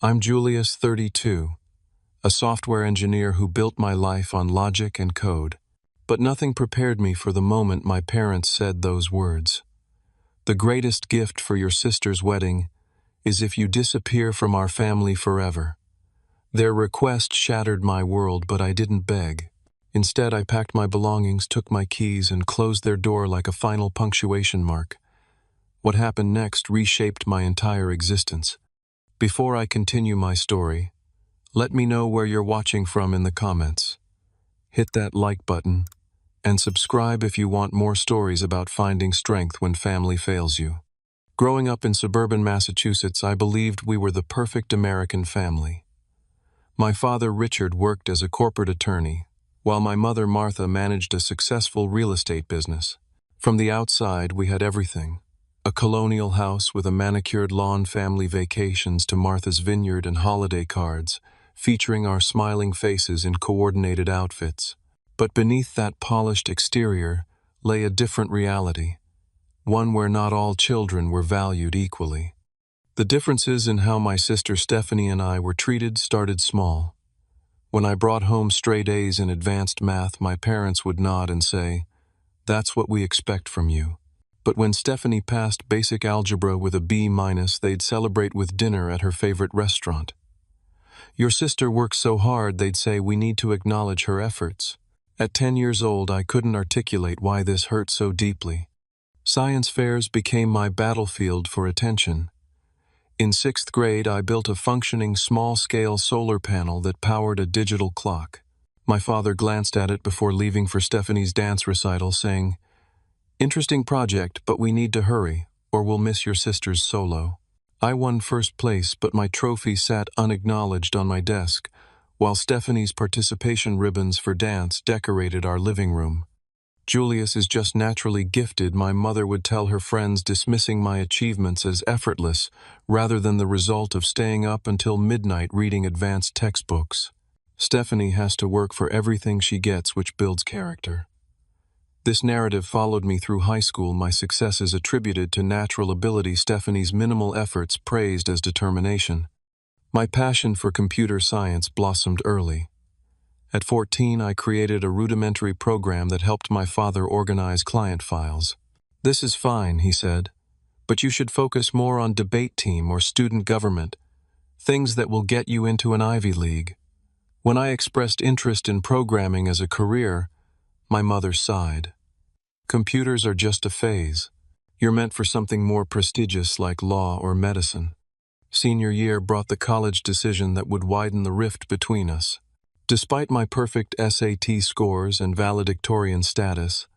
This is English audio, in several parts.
I'm Julius, 32, a software engineer who built my life on logic and code. But nothing prepared me for the moment my parents said those words. The greatest gift for your sister's wedding is if you disappear from our family forever. Their request shattered my world, but I didn't beg. Instead, I packed my belongings, took my keys, and closed their door like a final punctuation mark. What happened next reshaped my entire existence. Before I continue my story, let me know where you're watching from in the comments. Hit that like button and subscribe if you want more stories about finding strength when family fails you. Growing up in suburban Massachusetts, I believed we were the perfect American family. My father, Richard, worked as a corporate attorney, while my mother, Martha, managed a successful real estate business. From the outside, we had everything. A colonial house with a manicured lawn, family vacations to Martha's Vineyard, and holiday cards, featuring our smiling faces in coordinated outfits. But beneath that polished exterior lay a different reality, one where not all children were valued equally. The differences in how my sister Stephanie and I were treated started small. When I brought home straight A's in advanced math, my parents would nod and say, "That's what we expect from you." But when Stephanie passed basic algebra with a B-, they'd celebrate with dinner at her favorite restaurant. "Your sister works so hard," they'd say, "we need to acknowledge her efforts." At 10 years old, I couldn't articulate why this hurt so deeply. Science fairs became my battlefield for attention. In 6th grade, I built a functioning small-scale solar panel that powered a digital clock. My father glanced at it before leaving for Stephanie's dance recital, saying, "Interesting project, but we need to hurry, or we'll miss your sister's solo." I won first place, but my trophy sat unacknowledged on my desk, while Stephanie's participation ribbons for dance decorated our living room. "Julius is just naturally gifted," my mother would tell her friends, dismissing my achievements as effortless rather than the result of staying up until midnight reading advanced textbooks. "Stephanie has to work for everything she gets, which builds character." This narrative followed me through high school, my successes attributed to natural ability, Stephanie's minimal efforts praised as determination. My passion for computer science blossomed early. At 14, I created a rudimentary program that helped my father organize client files. "This is fine," he said, "but you should focus more on debate team or student government, things that will get you into an Ivy League." When I expressed interest in programming as a career, my mother sighed. "Computers are just a phase. You're meant for something more prestigious like law or medicine." Senior year brought the college decision that would widen the rift between us. Despite my perfect SAT scores and valedictorian status,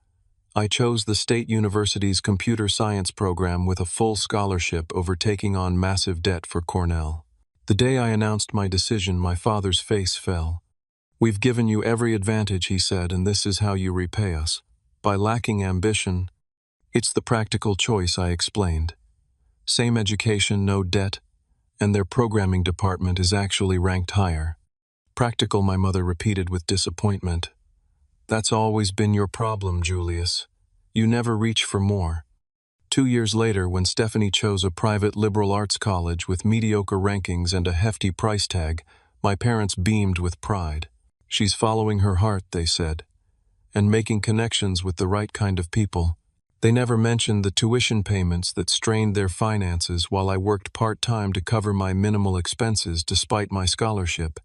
I chose the State University's computer science program with a full scholarship over taking on massive debt for Cornell. The day I announced my decision, my father's face fell. "We've given you every advantage," he said, "and this is how you repay us. By lacking ambition." "It's the practical choice," I explained. "Same education, no debt, and their programming department is actually ranked higher." "Practical," my mother repeated with disappointment. "That's always been your problem, Julius. You never reach for more." 2 years later, when Stephanie chose a private liberal arts college with mediocre rankings and a hefty price tag, my parents beamed with pride. "She's following her heart," they said, "and making connections with the right kind of people." They never mentioned the tuition payments that strained their finances while I worked part-time to cover my minimal expenses despite my scholarship.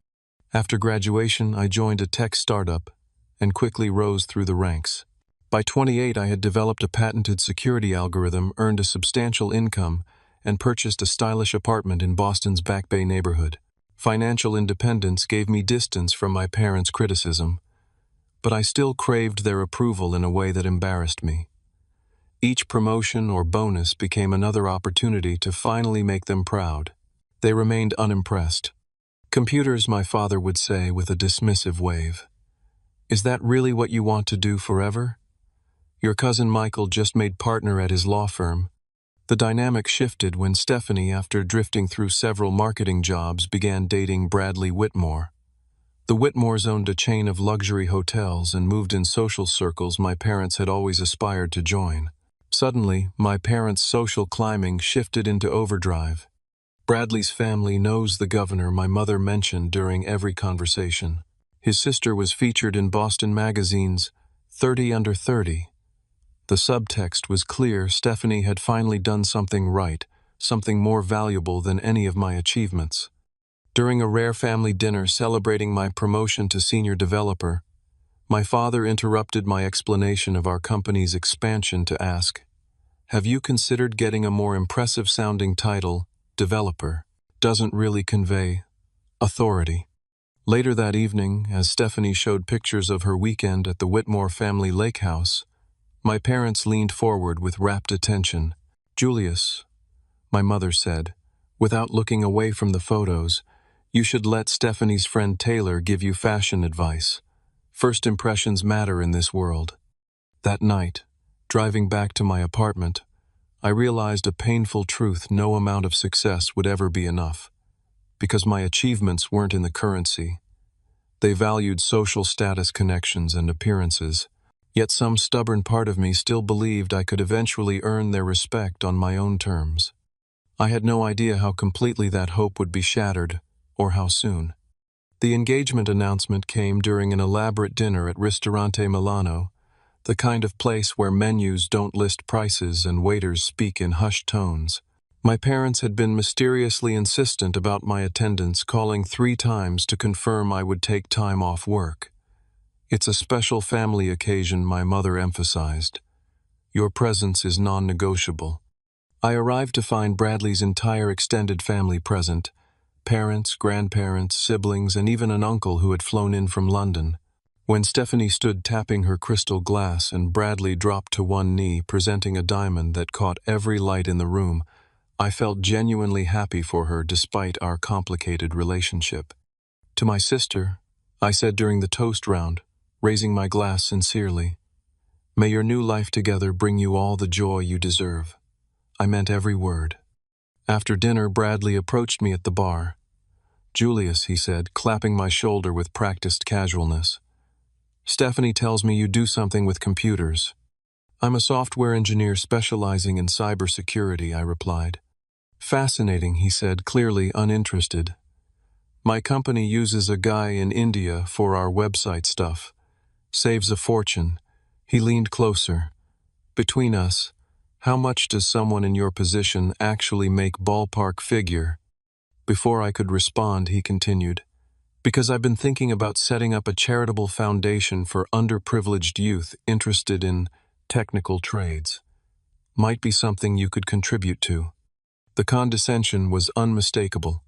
After graduation, I joined a tech startup and quickly rose through the ranks. By 28, I had developed a patented security algorithm, earned a substantial income, and purchased a stylish apartment in Boston's Back Bay neighborhood. Financial independence gave me distance from my parents' criticism, but I still craved their approval in a way that embarrassed me. Each promotion or bonus became another opportunity to finally make them proud. They remained unimpressed. "Computers," my father would say with a dismissive wave. "Is that really what you want to do forever? Your cousin Michael just made partner at his law firm." The dynamic shifted when Stephanie, after drifting through several marketing jobs, began dating Bradley Whitmore. The Whitmores owned a chain of luxury hotels and moved in social circles my parents had always aspired to join. Suddenly, my parents' social climbing shifted into overdrive. Bradley's family knows the governor my mother mentioned during every conversation. His sister was featured in Boston Magazine's 30 Under 30. The subtext was clear. Stephanie had finally done something right, something more valuable than any of my achievements. During a rare family dinner celebrating my promotion to senior developer, my father interrupted my explanation of our company's expansion to ask, "Have you considered getting a more impressive-sounding title, developer? Doesn't really convey authority." Later that evening, as Stephanie showed pictures of her weekend at the Whitmore family lake house, my parents leaned forward with rapt attention. "Julius," my mother said, without looking away from the photos, "you should let Stephanie's friend Taylor give you fashion advice. First impressions matter in this world." That night, driving back to my apartment, I realized a painful truth: no amount of success would ever be enough. Because my achievements weren't in the currency. They valued social status, connections, and appearances. Yet some stubborn part of me still believed I could eventually earn their respect on my own terms. I had no idea how completely that hope would be shattered, or how soon. The engagement announcement came during an elaborate dinner at Ristorante Milano, the kind of place where menus don't list prices and waiters speak in hushed tones. My parents had been mysteriously insistent about my attendance, calling 3 times to confirm I would take time off work. "It's a special family occasion," my mother emphasized. "Your presence is non-negotiable." I arrived to find Bradley's entire extended family present: parents, grandparents, siblings, and even an uncle who had flown in from London. When Stephanie stood tapping her crystal glass and Bradley dropped to one knee, presenting a diamond that caught every light in the room, I felt genuinely happy for her despite our complicated relationship. "To my sister," I said during the toast round, raising my glass sincerely, "may your new life together bring you all the joy you deserve." I meant every word. After dinner, Bradley approached me at the bar. "Julius," he said, clapping my shoulder with practiced casualness, "Stephanie tells me you do something with computers." "I'm a software engineer specializing in cybersecurity," I replied. "Fascinating," he said, clearly uninterested. "My company uses a guy in India for our website stuff. Saves a fortune." He leaned closer. "Between us, how much does someone in your position actually make, ballpark figure?" Before I could respond, he continued, "Because I've been thinking about setting up a charitable foundation for underprivileged youth interested in technical trades. Might be something you could contribute to." The condescension was unmistakable.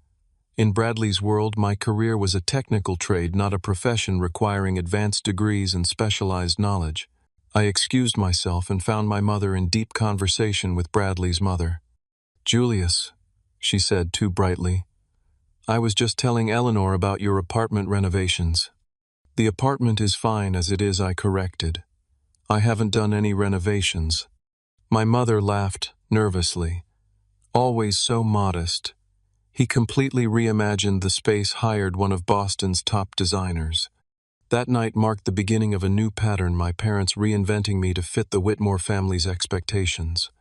In Bradley's world, my career was a technical trade, not a profession requiring advanced degrees and specialized knowledge. I excused myself and found my mother in deep conversation with Bradley's mother. "Julius," she said too brightly, "I was just telling Eleanor about your apartment renovations." "The apartment is fine as it is," I corrected. "I haven't done any renovations." My mother laughed nervously. Always so modest. He completely reimagined the space, hired one of Boston's top designers. That night marked the beginning of a new pattern, my parents reinventing me to fit the Whitmore family's expectations.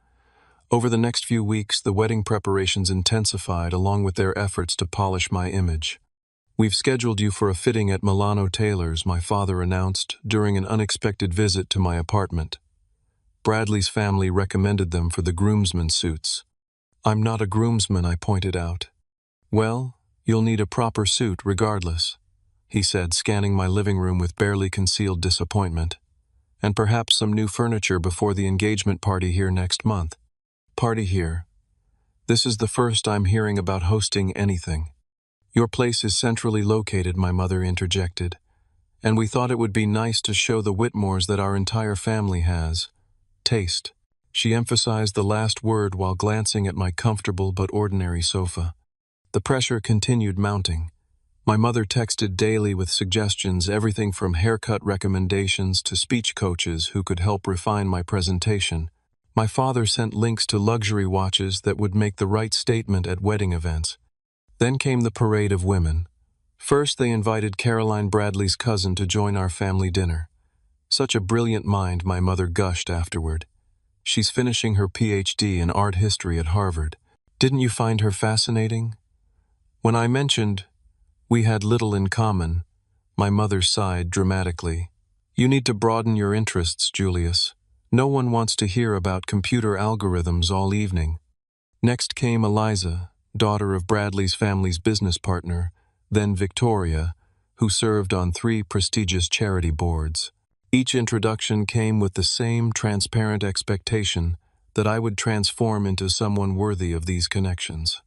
Over the next few weeks, the wedding preparations intensified along with their efforts to polish my image. "We've scheduled you for a fitting at Milano Taylor's," my father announced during an unexpected visit to my apartment. Bradley's family recommended them for the groomsmen suits. "I'm not a groomsman," I pointed out. "Well, you'll need a proper suit regardless," he said, scanning my living room with barely concealed disappointment. "And perhaps some new furniture before the engagement party here next month." "Party here? This is the first I'm hearing about hosting anything." "Your place is centrally located," my mother interjected, "and we thought it would be nice to show the Whitmores that our entire family has taste." She emphasized the last word while glancing at my comfortable but ordinary sofa. The pressure continued mounting. My mother texted daily with suggestions, everything from haircut recommendations to speech coaches who could help refine my presentation. My father sent links to luxury watches that would make the right statement at wedding events. Then came the parade of women. First, they invited Caroline, Bradley's cousin, to join our family dinner. "Such a brilliant mind," my mother gushed afterward. "She's finishing her PhD in art history at Harvard." Didn't you find her fascinating? When I mentioned we had little in common, my mother sighed dramatically. You need to broaden your interests, Julius. No one wants to hear about computer algorithms all evening. Next came Eliza, daughter of Bradley's family's business partner, then Victoria, who served on 3 prestigious charity boards. Each introduction came with the same transparent expectation that I would transform into someone worthy of these connections.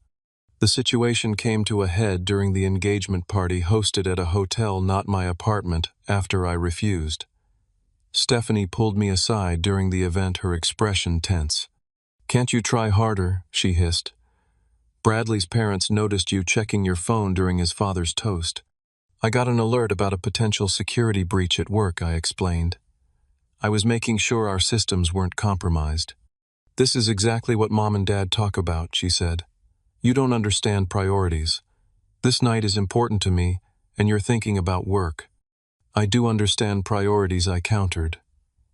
The situation came to a head during the engagement party hosted at a hotel, not my apartment, after I refused. Stephanie pulled me aside during the event, her expression tense. "Can't you try harder?" she hissed. "Bradley's parents noticed you checking your phone during his father's toast." "I got an alert about a potential security breach at work," I explained. "I was making sure our systems weren't compromised." "This is exactly what Mom and Dad talk about," she said. "You don't understand priorities. This night is important to me, and you're thinking about work." "I do understand priorities," I countered.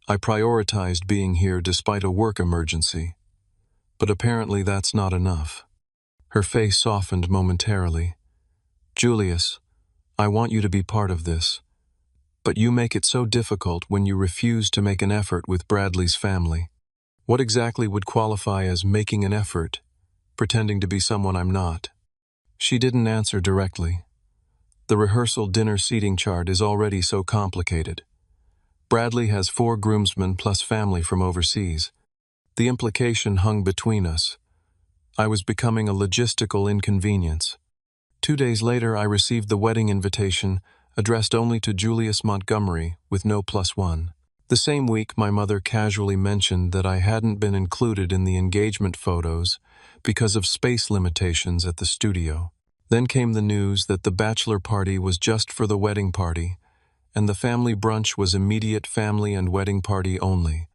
"I prioritized being here despite a work emergency. But apparently that's not enough." Her face softened momentarily. "Julius, I want you to be part of this. But you make it so difficult when you refuse to make an effort with Bradley's family." "What exactly would qualify as making an effort? Pretending to be someone I'm not?" She didn't answer directly. "The rehearsal dinner seating chart is already so complicated. Bradley has 4 groomsmen plus family from overseas. The implication hung between us. I was becoming a logistical inconvenience." 2 days later, I received the wedding invitation, addressed only to Julius Montgomery, with no +1. The same week, my mother casually mentioned that I hadn't been included in the engagement photos because of space limitations at the studio. Then came the news that the bachelor party was just for the wedding party, and the family brunch was immediate family and wedding party only.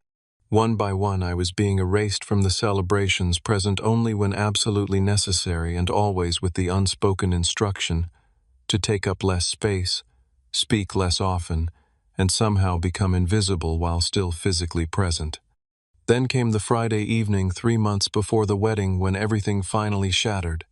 One by one, I was being erased from the celebrations, present only when absolutely necessary and always with the unspoken instruction to take up less space, speak less often, and somehow become invisible while still physically present. Then came the Friday evening 3 months before the wedding, when everything finally shattered.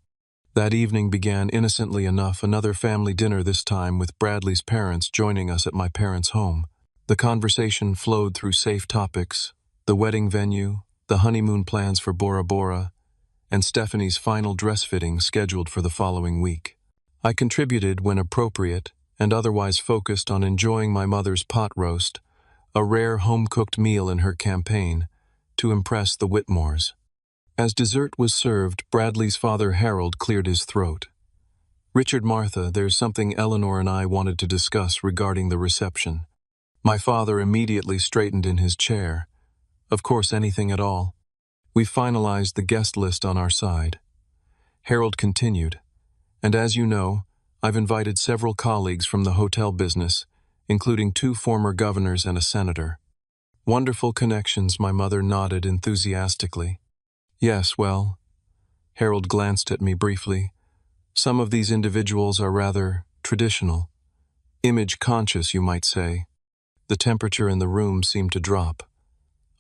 That evening began innocently enough, another family dinner, this time with Bradley's parents joining us at my parents' home. The conversation flowed through safe topics: the wedding venue, the honeymoon plans for Bora Bora, and Stephanie's final dress fitting scheduled for the following week. I contributed when appropriate and otherwise focused on enjoying my mother's pot roast, a rare home-cooked meal in her campaign to impress the Whitmores. As dessert was served, Bradley's father Harold cleared his throat. "Richard, Martha, there's something Eleanor and I wanted to discuss regarding the reception." My father immediately straightened in his chair. "Of course, anything at all. We finalized the guest list on our side." Harold continued, "And as you know, I've invited several colleagues from the hotel business, including 2 former governors and a senator." "Wonderful connections," my mother nodded enthusiastically. "Yes, well," Harold glanced at me briefly, "some of these individuals are rather traditional. Image-conscious, you might say." The temperature in the room seemed to drop.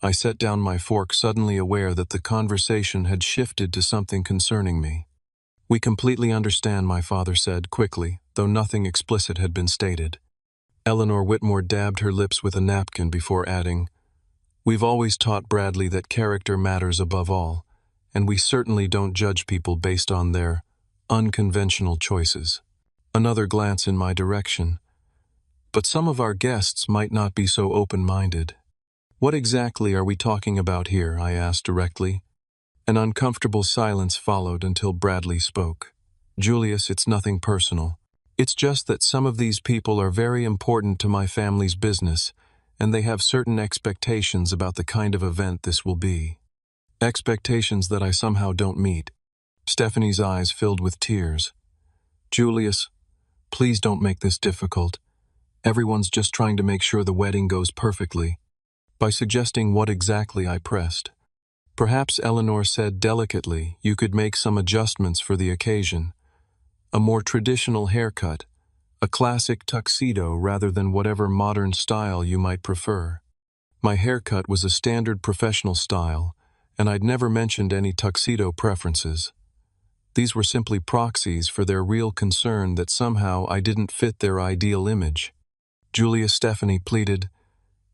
I set down my fork, suddenly aware that the conversation had shifted to something concerning me. "We completely understand," my father said quickly, though nothing explicit had been stated. Eleanor Whitmore dabbed her lips with a napkin before adding, "We've always taught Bradley that character matters above all, and we certainly don't judge people based on their unconventional choices." Another glance in my direction. "But some of our guests might not be so open-minded." "What exactly are we talking about here?" I asked directly. An uncomfortable silence followed until Bradley spoke. "Julius, it's nothing personal. It's just that some of these people are very important to my family's business, and they have certain expectations about the kind of event this will be. Expectations that I somehow don't meet." Stephanie's eyes filled with tears. "Julius, please don't make this difficult. Everyone's just trying to make sure the wedding goes perfectly." By suggesting what exactly, I pressed. "Perhaps," Eleanor said delicately, "you could make some adjustments for the occasion. A more traditional haircut, a classic tuxedo rather than whatever modern style you might prefer." My haircut was a standard professional style, and I'd never mentioned any tuxedo preferences. These were simply proxies for their real concern that somehow I didn't fit their ideal image. Julia Stephanie pleaded,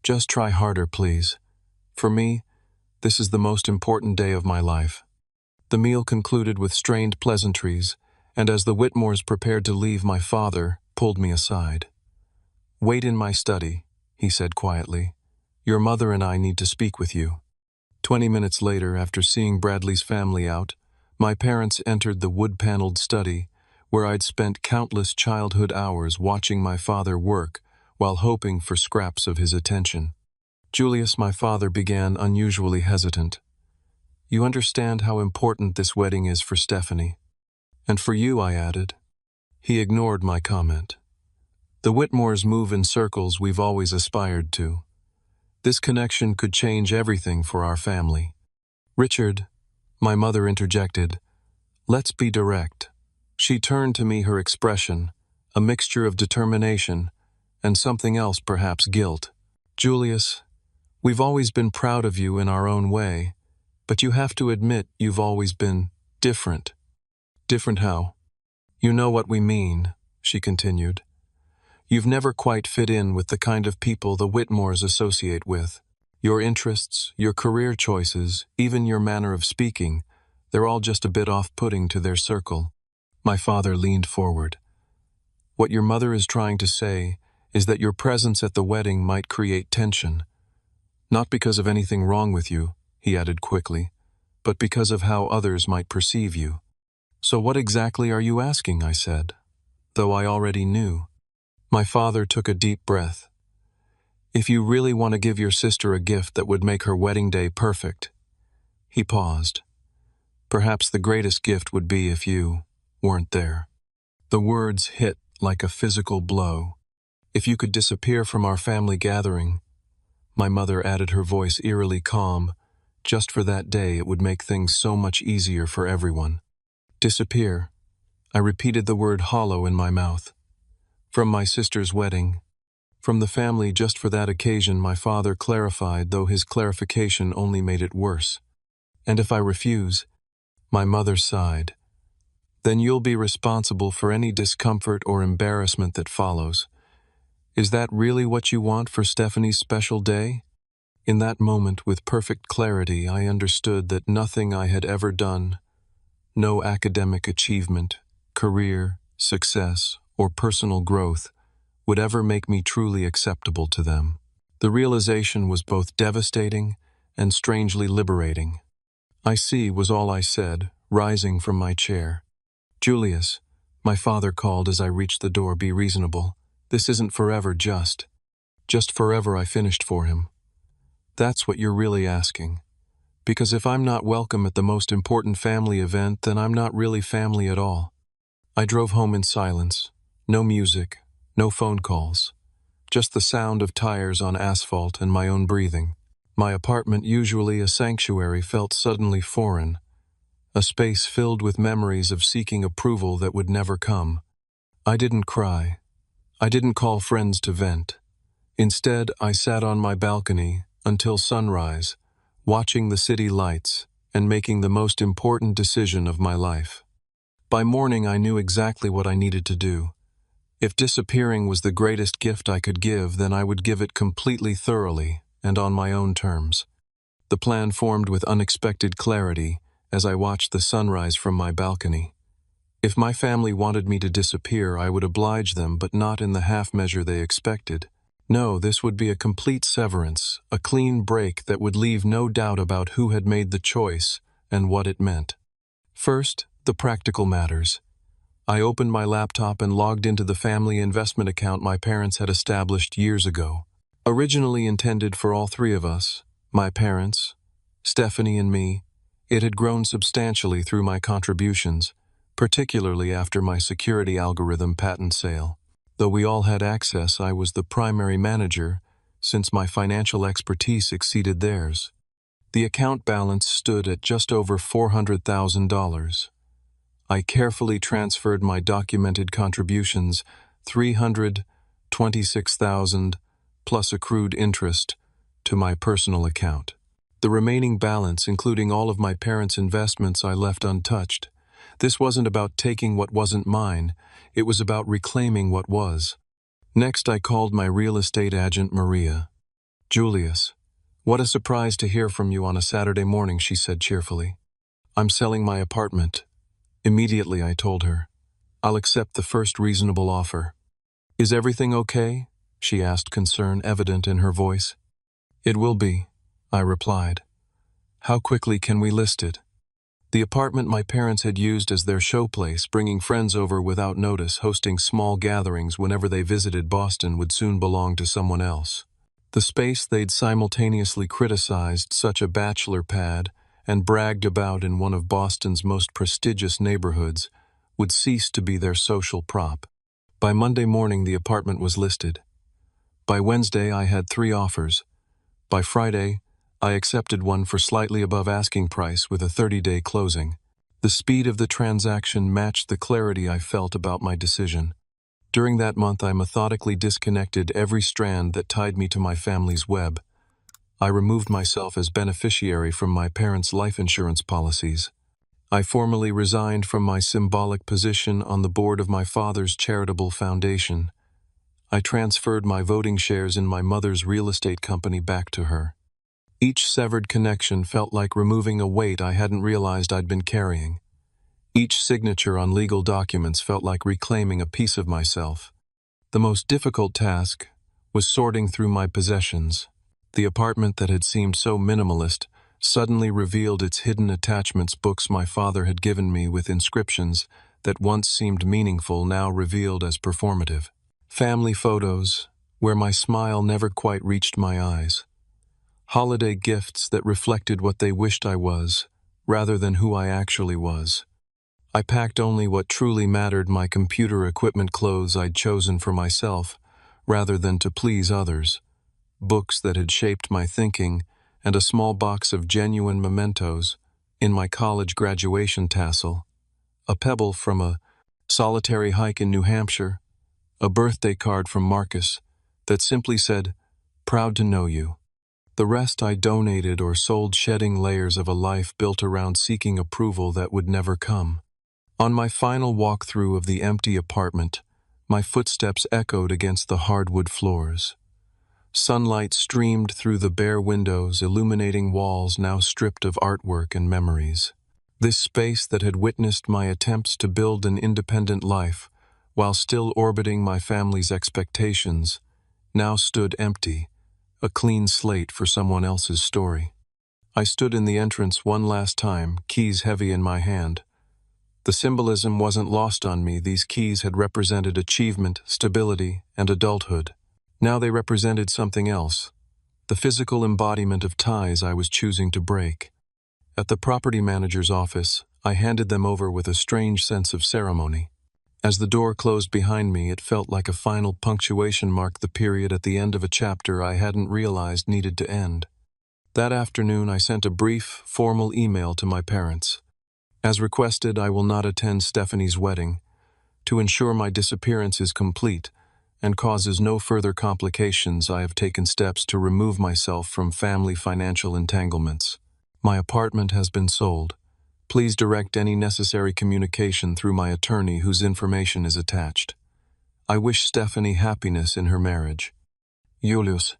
"Just try harder, please. For me, this is the most important day of my life." The meal concluded with strained pleasantries, and as the Whitmores prepared to leave, my father pulled me aside. "Wait in my study," he said quietly. "Your mother and I need to speak with you." 20 minutes later, after seeing Bradley's family out, my parents entered the wood-paneled study, where I'd spent countless childhood hours watching my father work while hoping for scraps of his attention. "Julius," my father began, unusually hesitant. "You understand how important this wedding is for Stephanie. And for you," I added. He ignored my comment. "The Whitmores move in circles we've always aspired to. This connection could change everything for our family." "Richard," my mother interjected, "let's be direct." She turned to me, her expression, a mixture of determination and something else, perhaps guilt. "Julius, we've always been proud of you in our own way, but you have to admit you've always been different." "Different how?" "You know what we mean," she continued. "You've never quite fit in with the kind of people the Whitmores associate with. Your interests, your career choices, even your manner of speaking, they're all just a bit off-putting to their circle." My father leaned forward. "What your mother is trying to say is that your presence at the wedding might create tension. Not because of anything wrong with you," he added quickly, "but because of how others might perceive you." "So what exactly are you asking?" I said, though I already knew. My father took a deep breath. "If you really want to give your sister a gift that would make her wedding day perfect." He paused. "Perhaps the greatest gift would be if you weren't there." The words hit like a physical blow. "If you could disappear from our family gathering," my mother added, her voice eerily calm, "just for that day, it would make things so much easier for everyone." "Disappear." I repeated the word hollow in my mouth. "From my sister's wedding." "From the family just for that occasion," my father clarified, though his clarification only made it worse. "And if I refuse?" My mother sighed. "Then you'll be responsible for any discomfort or embarrassment that follows. Is that really what you want for Stephanie's special day?" In that moment, with perfect clarity, I understood that nothing I had ever done, no academic achievement, career, success, or personal growth, would ever make me truly acceptable to them. The realization was both devastating and strangely liberating. "I see," was all I said, rising from my chair. "Julius," my father called as I reached the door, "be reasonable. This isn't forever, just forever," I finished for him. "That's what you're really asking. Because if I'm not welcome at the most important family event, then I'm not really family at all." I drove home in silence. No music, no phone calls. Just the sound of tires on asphalt and my own breathing. My apartment, usually a sanctuary, felt suddenly foreign. A space filled with memories of seeking approval that would never come. I didn't cry. I didn't call friends to vent. Instead, I sat on my balcony until sunrise, watching the city lights and making the most important decision of my life. By morning, I knew exactly what I needed to do. If disappearing was the greatest gift I could give, then I would give it completely, thoroughly, and on my own terms. The plan formed with unexpected clarity as I watched the sunrise from my balcony. If my family wanted me to disappear, I would oblige them, but not in the half measure they expected. No, this would be a complete severance, a clean break that would leave no doubt about who had made the choice and what it meant. First, the practical matters. I opened my laptop and logged into the family investment account my parents had established years ago. Originally intended for all three of us, my parents, Stephanie, and me, it had grown substantially through my contributions, particularly after my security algorithm patent sale. Though we all had access, I was the primary manager, since my financial expertise exceeded theirs. The account balance stood at just over $400,000. I carefully transferred my documented contributions, $326,000 plus accrued interest, to my personal account. The remaining balance, including all of my parents' investments, I left untouched. This wasn't about taking what wasn't mine, it was about reclaiming what was. Next, I called my real estate agent, Maria. "Julius, what a surprise to hear from you on a Saturday morning," she said cheerfully. "I'm selling my apartment." Immediately, I told her, "I'll accept the first reasonable offer." "Is everything okay?" she asked, concern evident in her voice. "It will be," I replied. "How quickly can we list it?" The apartment my parents had used as their showplace, bringing friends over without notice, hosting small gatherings whenever they visited Boston, would soon belong to someone else. The space they'd simultaneously criticized, such a bachelor pad, and bragged about in one of Boston's most prestigious neighborhoods, would cease to be their social prop. By Monday morning, the apartment was listed. By Wednesday, I had 3 offers. By Friday, I accepted one for slightly above asking price with a 30-day closing. The speed of the transaction matched the clarity I felt about my decision. During that month, I methodically disconnected every strand that tied me to my family's web. I removed myself as beneficiary from my parents' life insurance policies. I formally resigned from my symbolic position on the board of my father's charitable foundation. I transferred my voting shares in my mother's real estate company back to her. Each severed connection felt like removing a weight I hadn't realized I'd been carrying. Each signature on legal documents felt like reclaiming a piece of myself. The most difficult task was sorting through my possessions. The apartment that had seemed so minimalist suddenly revealed its hidden attachments. Books my father had given me with inscriptions that once seemed meaningful, now revealed as performative. Family photos, where my smile never quite reached my eyes. Holiday gifts that reflected what they wished I was, rather than who I actually was. I packed only what truly mattered: my computer equipment, clothes I'd chosen for myself, rather than to please others, books that had shaped my thinking, and a small box of genuine mementos. In my college graduation tassel, a pebble from a solitary hike in New Hampshire, a birthday card from Marcus that simply said, "Proud to know you." The rest I donated or sold, shedding layers of a life built around seeking approval that would never come. On my final walkthrough of the empty apartment, my footsteps echoed against the hardwood floors. Sunlight streamed through the bare windows, illuminating walls now stripped of artwork and memories. This space that had witnessed my attempts to build an independent life, while still orbiting my family's expectations, now stood empty, a clean slate for someone else's story. I stood in the entrance one last time, keys heavy in my hand. The symbolism wasn't lost on me. These keys had represented achievement, stability, and adulthood. Now they represented something else, the physical embodiment of ties I was choosing to break. At the property manager's office, I handed them over with a strange sense of ceremony. As the door closed behind me, it felt like a final punctuation marked the period at the end of a chapter I hadn't realized needed to end. That afternoon, I sent a brief, formal email to my parents. As requested, I will not attend Stephanie's wedding. To ensure my disappearance is complete and causes no further complications, I have taken steps to remove myself from family financial entanglements. My apartment has been sold. Please direct any necessary communication through my attorney, whose information is attached. I wish Stephanie happiness in her marriage. Julius.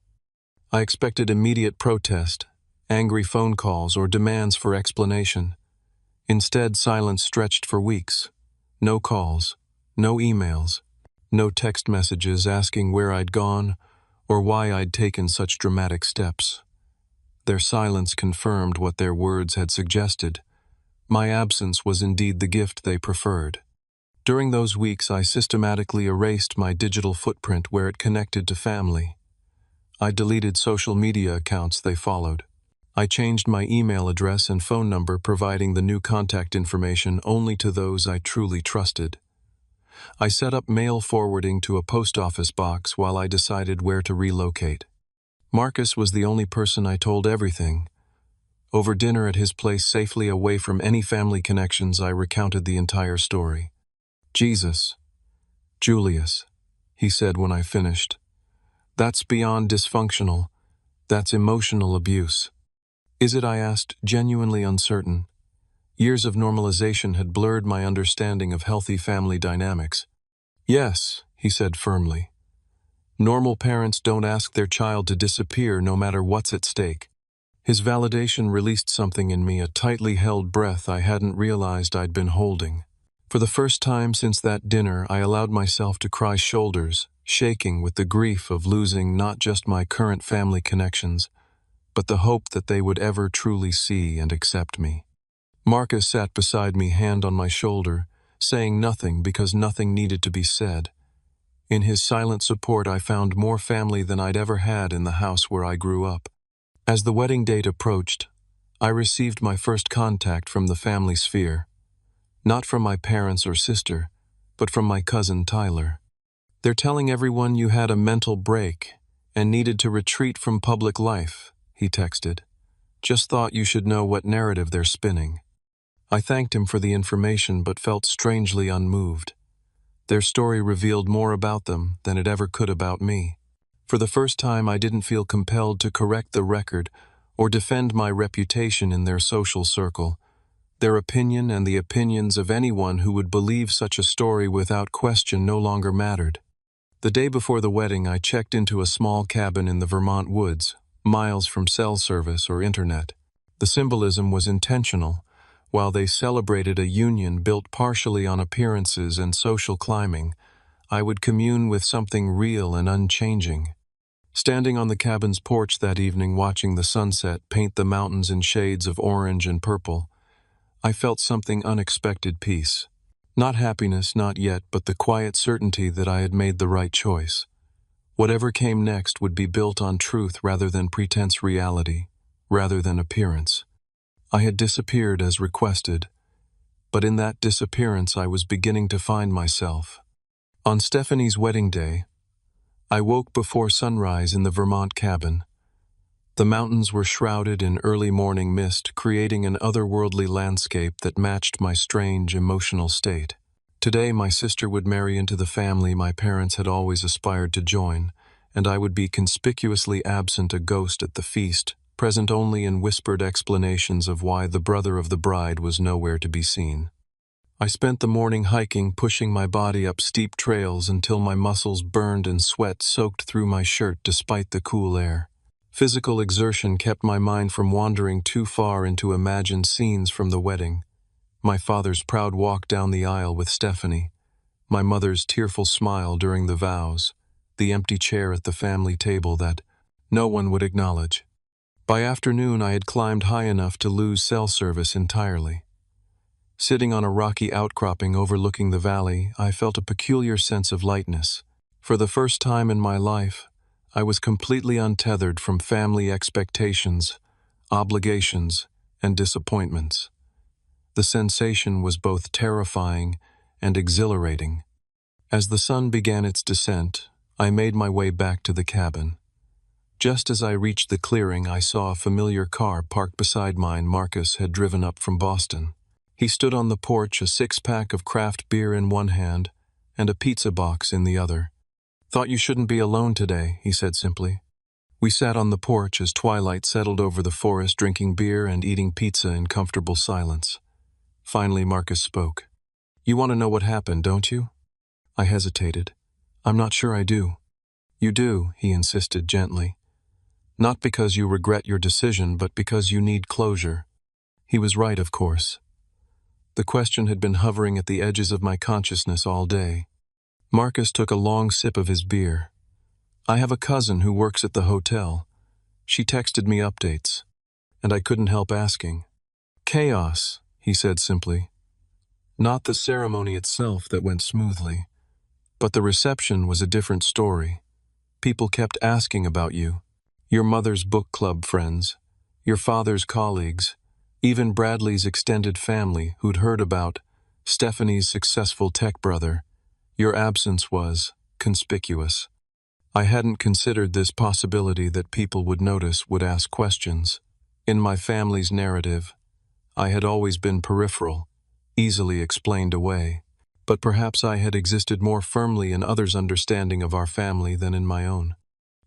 I expected immediate protest, angry phone calls, or demands for explanation. Instead, silence stretched for weeks. No calls, no emails, no text messages asking where I'd gone or why I'd taken such dramatic steps. Their silence confirmed what their words had suggested. My absence was indeed the gift they preferred. During those weeks, I systematically erased my digital footprint where it connected to family. I deleted social media accounts they followed. I changed my email address and phone number, providing the new contact information only to those I truly trusted. I set up mail forwarding to a post office box while I decided where to relocate. Marcus was the only person I told everything. Over dinner at his place, safely away from any family connections, I recounted the entire story. "Jesus, Julius," he said when I finished. "That's beyond dysfunctional. That's emotional abuse." "Is it?" I asked, genuinely uncertain. Years of normalization had blurred my understanding of healthy family dynamics. "Yes," he said firmly. "Normal parents don't ask their child to disappear no matter what's at stake." His validation released something in me, a tightly held breath I hadn't realized I'd been holding. For the first time since that dinner, I allowed myself to cry shoulders, shaking with the grief of losing not just my current family connections, but the hope that they would ever truly see and accept me. Marcus sat beside me, hand on my shoulder, saying nothing because nothing needed to be said. In his silent support, I found more family than I'd ever had in the house where I grew up. As the wedding date approached, I received my first contact from the family sphere. Not from my parents or sister, but from my cousin Tyler. "They're telling everyone you had a mental break and needed to retreat from public life," he texted. "Just thought you should know what narrative they're spinning." I thanked him for the information but felt strangely unmoved. Their story revealed more about them than it ever could about me. For the first time, I didn't feel compelled to correct the record or defend my reputation in their social circle. Their opinion and the opinions of anyone who would believe such a story without question no longer mattered. The day before the wedding, I checked into a small cabin in the Vermont woods, miles from cell service or internet. The symbolism was intentional. While they celebrated a union built partially on appearances and social climbing, I would commune with something real and unchanging. Standing on the cabin's porch that evening, watching the sunset paint the mountains in shades of orange and purple, I felt something unexpected: peace. Not happiness, not yet, but the quiet certainty that I had made the right choice. Whatever came next would be built on truth rather than pretense, reality rather than appearance. I had disappeared as requested, but in that disappearance I was beginning to find myself. On Stephanie's wedding day, I woke before sunrise in the Vermont cabin. The mountains were shrouded in early morning mist, creating an otherworldly landscape that matched my strange emotional state. Today, my sister would marry into the family my parents had always aspired to join, and I would be conspicuously absent, a ghost at the feast, present only in whispered explanations of why the brother of the bride was nowhere to be seen. I spent the morning hiking, pushing my body up steep trails until my muscles burned and sweat soaked through my shirt despite the cool air. Physical exertion kept my mind from wandering too far into imagined scenes from the wedding. My father's proud walk down the aisle with Stephanie, my mother's tearful smile during the vows, the empty chair at the family table that no one would acknowledge. By afternoon, I had climbed high enough to lose cell service entirely. Sitting on a rocky outcropping overlooking the valley, I felt a peculiar sense of lightness. For the first time in my life, I was completely untethered from family expectations, obligations, and disappointments. The sensation was both terrifying and exhilarating. As the sun began its descent, I made my way back to the cabin. Just as I reached the clearing, I saw a familiar car parked beside mine. Marcus had driven up from Boston. He stood on the porch, a six-pack of craft beer in one hand and a pizza box in the other. "Thought you shouldn't be alone today," he said simply. We sat on the porch as twilight settled over the forest, drinking beer and eating pizza in comfortable silence. Finally, Marcus spoke. "You want to know what happened, don't you?" I hesitated. "I'm not sure I do." "You do," he insisted gently. "Not because you regret your decision, but because you need closure." He was right, of course. The question had been hovering at the edges of my consciousness all day. Marcus took a long sip of his beer. "I have a cousin who works at the hotel. She texted me updates, and I couldn't help asking." "Chaos," he said simply. "Not the ceremony itself that went smoothly, but the reception was a different story. People kept asking about you, your mother's book club friends, your father's colleagues, even Bradley's extended family who'd heard about Stephanie's successful tech brother. Your absence was conspicuous. I hadn't considered this possibility that people would notice, would ask questions. In my family's narrative, I had always been peripheral, easily explained away. But perhaps I had existed more firmly in others' understanding of our family than in my own.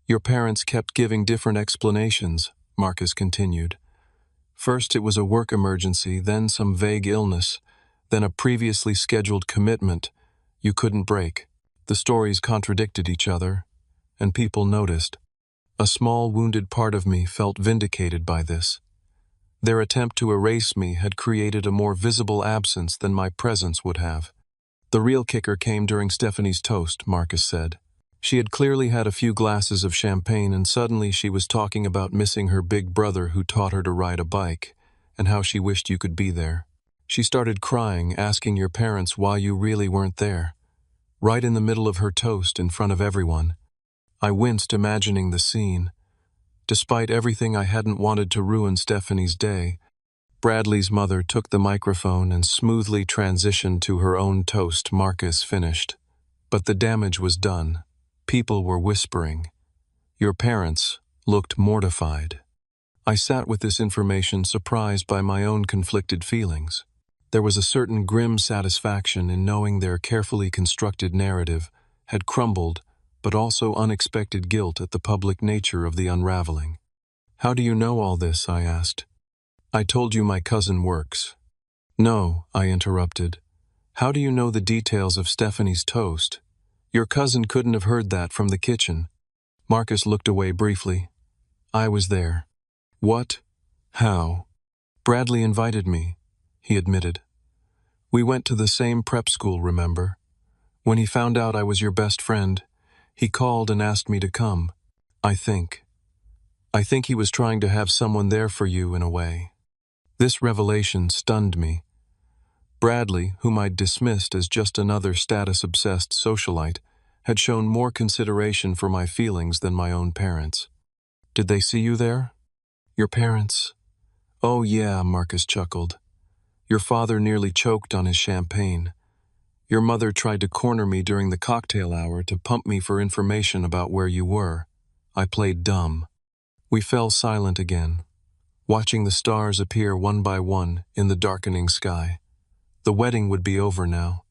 Your parents kept giving different explanations," Marcus continued. First it was a work emergency, then some vague illness, then a previously scheduled commitment you couldn't break. The stories contradicted each other, and people noticed. A small wounded part of me felt vindicated by this. Their attempt to erase me had created a more visible absence than my presence would have. The real kicker came during Stephanie's toast, Marcus said. She had clearly had a few glasses of champagne, and suddenly she was talking about missing her big brother who taught her to ride a bike, and how she wished you could be there. She started crying, asking your parents why you really weren't there. Right in the middle of her toast, in front of everyone. I winced imagining the scene. Despite everything, I hadn't wanted to ruin Stephanie's day. Bradley's mother took the microphone and smoothly transitioned to her own toast. Marcus finished. But the damage was done. People were whispering. Your parents looked mortified. I sat with this information, surprised by my own conflicted feelings. There was a certain grim satisfaction in knowing their carefully constructed narrative had crumbled, but also unexpected guilt at the public nature of the unraveling. How do you know all this? I asked. I told you my cousin works. No, I interrupted. How do you know the details of Stephanie's toast? Your cousin couldn't have heard that from the kitchen. Marcus looked away briefly. I was there. What? How? Bradley invited me, he admitted. We went to the same prep school, remember? When he found out I was your best friend, he called and asked me to come. I think he was trying to have someone there for you in a way. This revelation stunned me. Bradley, whom I'd dismissed as just another status-obsessed socialite, had shown more consideration for my feelings than my own parents. Did they see you there? Your parents? Oh yeah, Marcus chuckled. Your father nearly choked on his champagne. Your mother tried to corner me during the cocktail hour to pump me for information about where you were. I played dumb. We fell silent again, watching the stars appear one by one in the darkening sky. The wedding would be over now.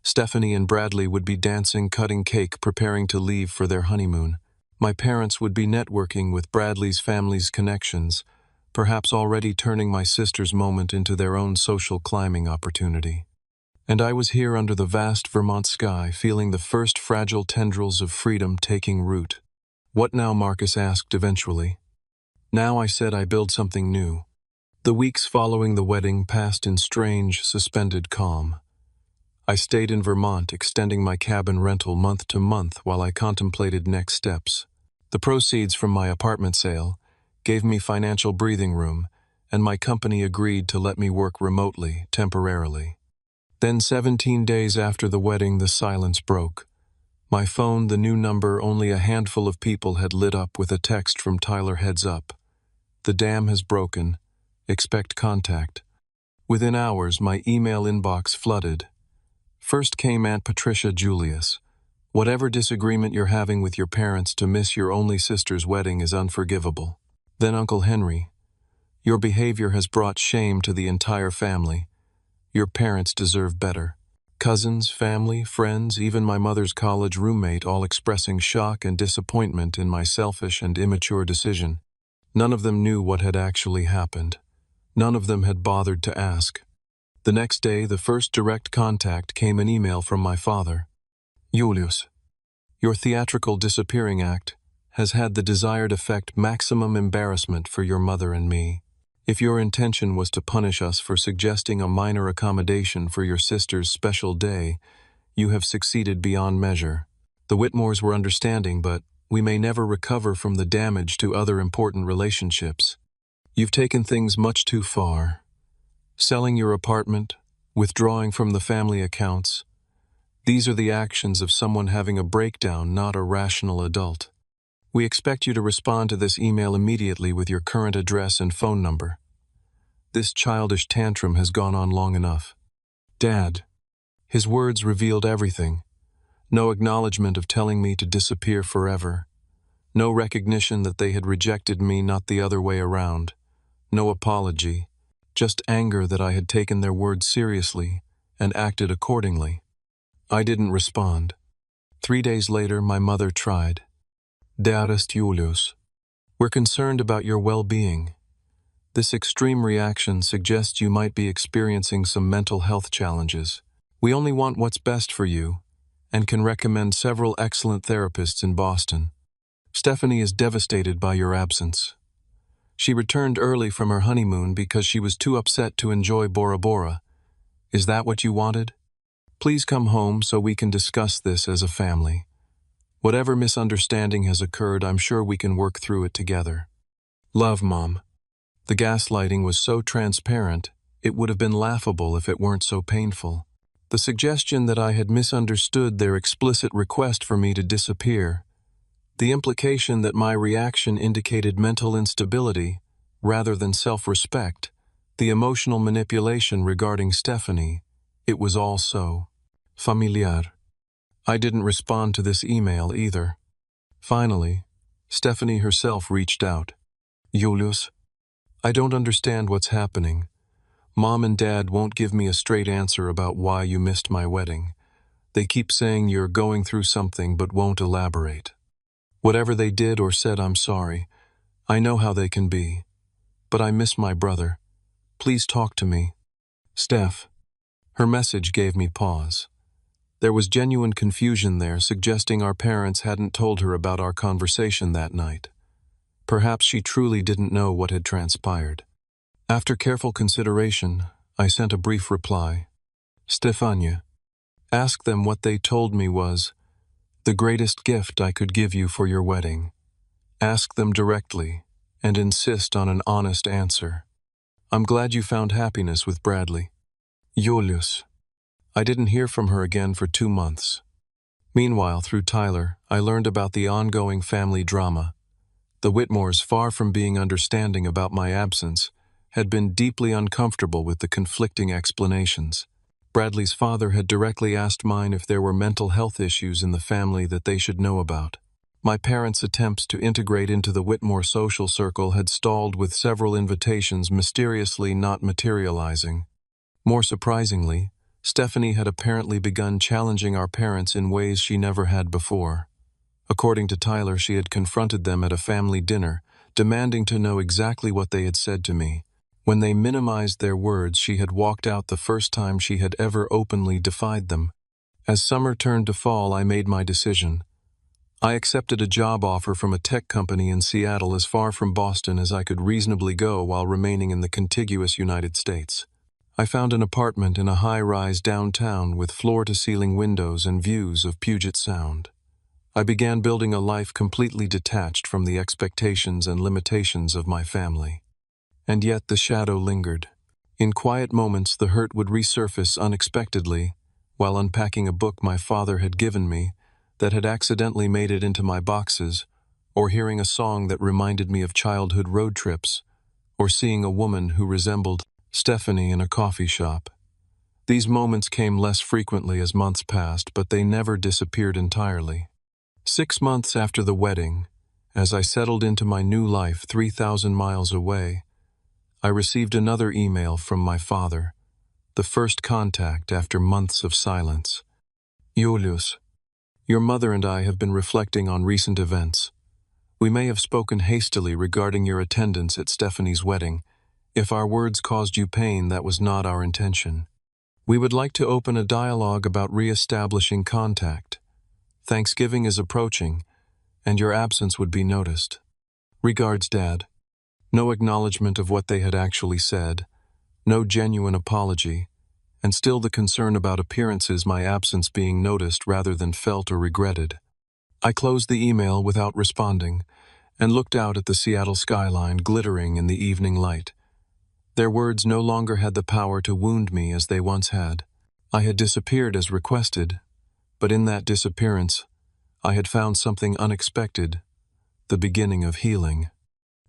Stephanie and Bradley would be dancing, cutting cake, preparing to leave for their honeymoon. My parents would be networking with Bradley's family's connections, perhaps already turning my sister's moment into their own social climbing opportunity. And I was here under the vast Vermont sky, feeling the first fragile tendrils of freedom taking root. What now? Marcus asked eventually. Now, I said, I build something new. The weeks following the wedding passed in strange, suspended calm. I stayed in Vermont, extending my cabin rental month to month while I contemplated next steps. The proceeds from my apartment sale gave me financial breathing room, and my company agreed to let me work remotely, temporarily. Then 17 days after the wedding, the silence broke. My phone, the new number only a handful of people had lit up with a text from Tyler: heads up. The dam has broken. Expect contact. Within hours, my email inbox flooded. First came Aunt Patricia Julius. Whatever disagreement you're having with your parents to miss your only sister's wedding is unforgivable. Then Uncle Henry. Your behavior has brought shame to the entire family. Your parents deserve better. Cousins, family, friends, even my mother's college roommate, all expressing shock and disappointment in my selfish and immature decision. None of them knew what had actually happened. None of them had bothered to ask. The next day, the first direct contact came an email from my father. Julius, your theatrical disappearing act has had the desired effect: maximum embarrassment for your mother and me. If your intention was to punish us for suggesting a minor accommodation for your sister's special day, you have succeeded beyond measure. The Whitmores were understanding, but we may never recover from the damage to other important relationships. You've taken things much too far. Selling your apartment, withdrawing from the family accounts. These are the actions of someone having a breakdown, not a rational adult. We expect you to respond to this email immediately with your current address and phone number. This childish tantrum has gone on long enough. Dad. His words revealed everything. No acknowledgement of telling me to disappear forever. No recognition that they had rejected me, not the other way around. No apology. Just anger that I had taken their words seriously and acted accordingly. I didn't respond. 3 days later, my mother tried. Dearest Julius, we're concerned about your well-being. This extreme reaction suggests you might be experiencing some mental health challenges. We only want what's best for you and can recommend several excellent therapists in Boston. Stephanie is devastated by your absence. She returned early from her honeymoon because she was too upset to enjoy Bora Bora. Is that what you wanted? Please come home so we can discuss this as a family. Whatever misunderstanding has occurred, I'm sure we can work through it together. Love, Mom. The gaslighting was so transparent, it would have been laughable if it weren't so painful. The suggestion that I had misunderstood their explicit request for me to disappear, the implication that my reaction indicated mental instability rather than self-respect, the emotional manipulation regarding Stephanie, it was all so familiar. I didn't respond to this email either. Finally, Stephanie herself reached out. Julius, I don't understand what's happening. Mom and Dad won't give me a straight answer about why you missed my wedding. They keep saying you're going through something but won't elaborate. Whatever they did or said, I'm sorry. I know how they can be. But I miss my brother. Please talk to me. Steph. Her message gave me pause. There was genuine confusion there, suggesting our parents hadn't told her about our conversation that night. Perhaps she truly didn't know what had transpired. After careful consideration, I sent a brief reply. Stefania, ask them what they told me was the greatest gift I could give you for your wedding. Ask them directly and insist on an honest answer. I'm glad you found happiness with Bradley. Julius. I didn't hear from her again for 2 months. Meanwhile, through Tyler, I learned about the ongoing family drama. The Whitmores, far from being understanding about my absence, had been deeply uncomfortable with the conflicting explanations. Bradley's father had directly asked mine if there were mental health issues in the family that they should know about. My parents' attempts to integrate into the Whitmore social circle had stalled, with several invitations mysteriously not materializing. More surprisingly, Stephanie had apparently begun challenging our parents in ways she never had before. According to Tyler, she had confronted them at a family dinner, demanding to know exactly what they had said to me. When they minimized their words, she had walked out the first time she had ever openly defied them. As summer turned to fall, I made my decision. I accepted a job offer from a tech company in Seattle, as far from Boston as I could reasonably go while remaining in the contiguous United States. I found an apartment in a high-rise downtown with floor-to-ceiling windows and views of Puget Sound. I began building a life completely detached from the expectations and limitations of my family. And yet the shadow lingered. In quiet moments, the hurt would resurface unexpectedly while unpacking a book my father had given me that had accidentally made it into my boxes, or hearing a song that reminded me of childhood road trips, or seeing a woman who resembled Stephanie in a coffee shop. These moments came less frequently as months passed, but they never disappeared entirely. 6 months after the wedding, as I settled into my new life 3,000 miles away, I received another email from my father, the first contact after months of silence. Julius, your mother and I have been reflecting on recent events. We may have spoken hastily regarding your attendance at Stephanie's wedding. If our words caused you pain, that was not our intention. We would like to open a dialogue about re-establishing contact. Thanksgiving is approaching, and your absence would be noticed. Regards, Dad. No acknowledgement of what they had actually said, no genuine apology, and still the concern about appearances, my absence being noticed rather than felt or regretted. I closed the email without responding, and looked out at the Seattle skyline glittering in the evening light. Their words no longer had the power to wound me as they once had. I had disappeared as requested, but in that disappearance, I had found something unexpected, the beginning of healing.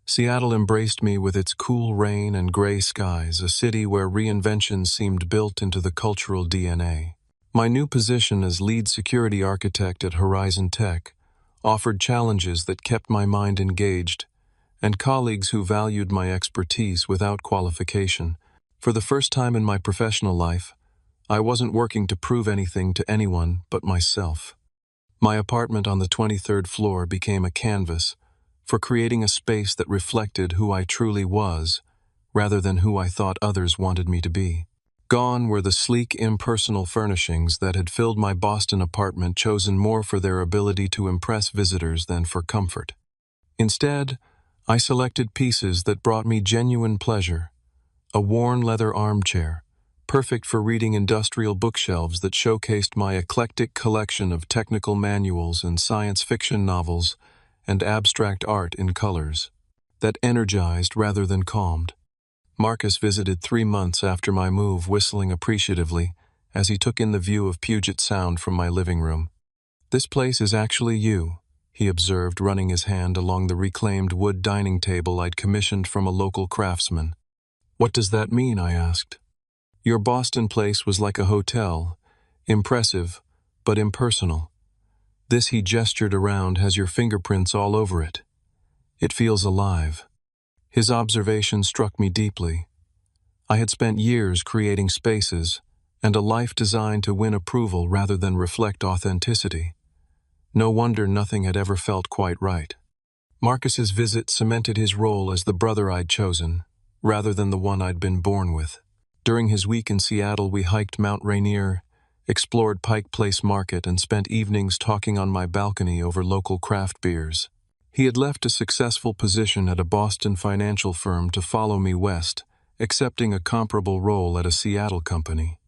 Seattle embraced me with its cool rain and gray skies, a city where reinvention seemed built into the cultural DNA. My new position as lead security architect at Horizon Tech offered challenges that kept my mind engaged, and colleagues who valued my expertise without qualification. For the first time in my professional life, I wasn't working to prove anything to anyone but myself. My apartment on the 23rd floor became a canvas for creating a space that reflected who I truly was rather than who I thought others wanted me to be. Gone were the sleek, impersonal furnishings that had filled my Boston apartment, chosen more for their ability to impress visitors than for comfort. Instead, I selected pieces that brought me genuine pleasure. A worn leather armchair, perfect for reading, industrial bookshelves that showcased my eclectic collection of technical manuals and science fiction novels, and abstract art in colors that energized rather than calmed. Marcus visited 3 months after my move, whistling appreciatively as he took in the view of Puget Sound from my living room. "This place is actually you," he observed, running his hand along the reclaimed wood dining table I'd commissioned from a local craftsman. "What does that mean?" I asked. "Your Boston place was like a hotel, impressive, but impersonal. This," he gestured around, "has your fingerprints all over it. It feels alive." His observation struck me deeply. I had spent years creating spaces and a life designed to win approval rather than reflect authenticity. No wonder nothing had ever felt quite right. Marcus's visit cemented his role as the brother I'd chosen, rather than the one I'd been born with. During his week in Seattle, we hiked Mount Rainier, explored Pike Place Market, and spent evenings talking on my balcony over local craft beers. He had left a successful position at a Boston financial firm to follow me west, accepting a comparable role at a Seattle company.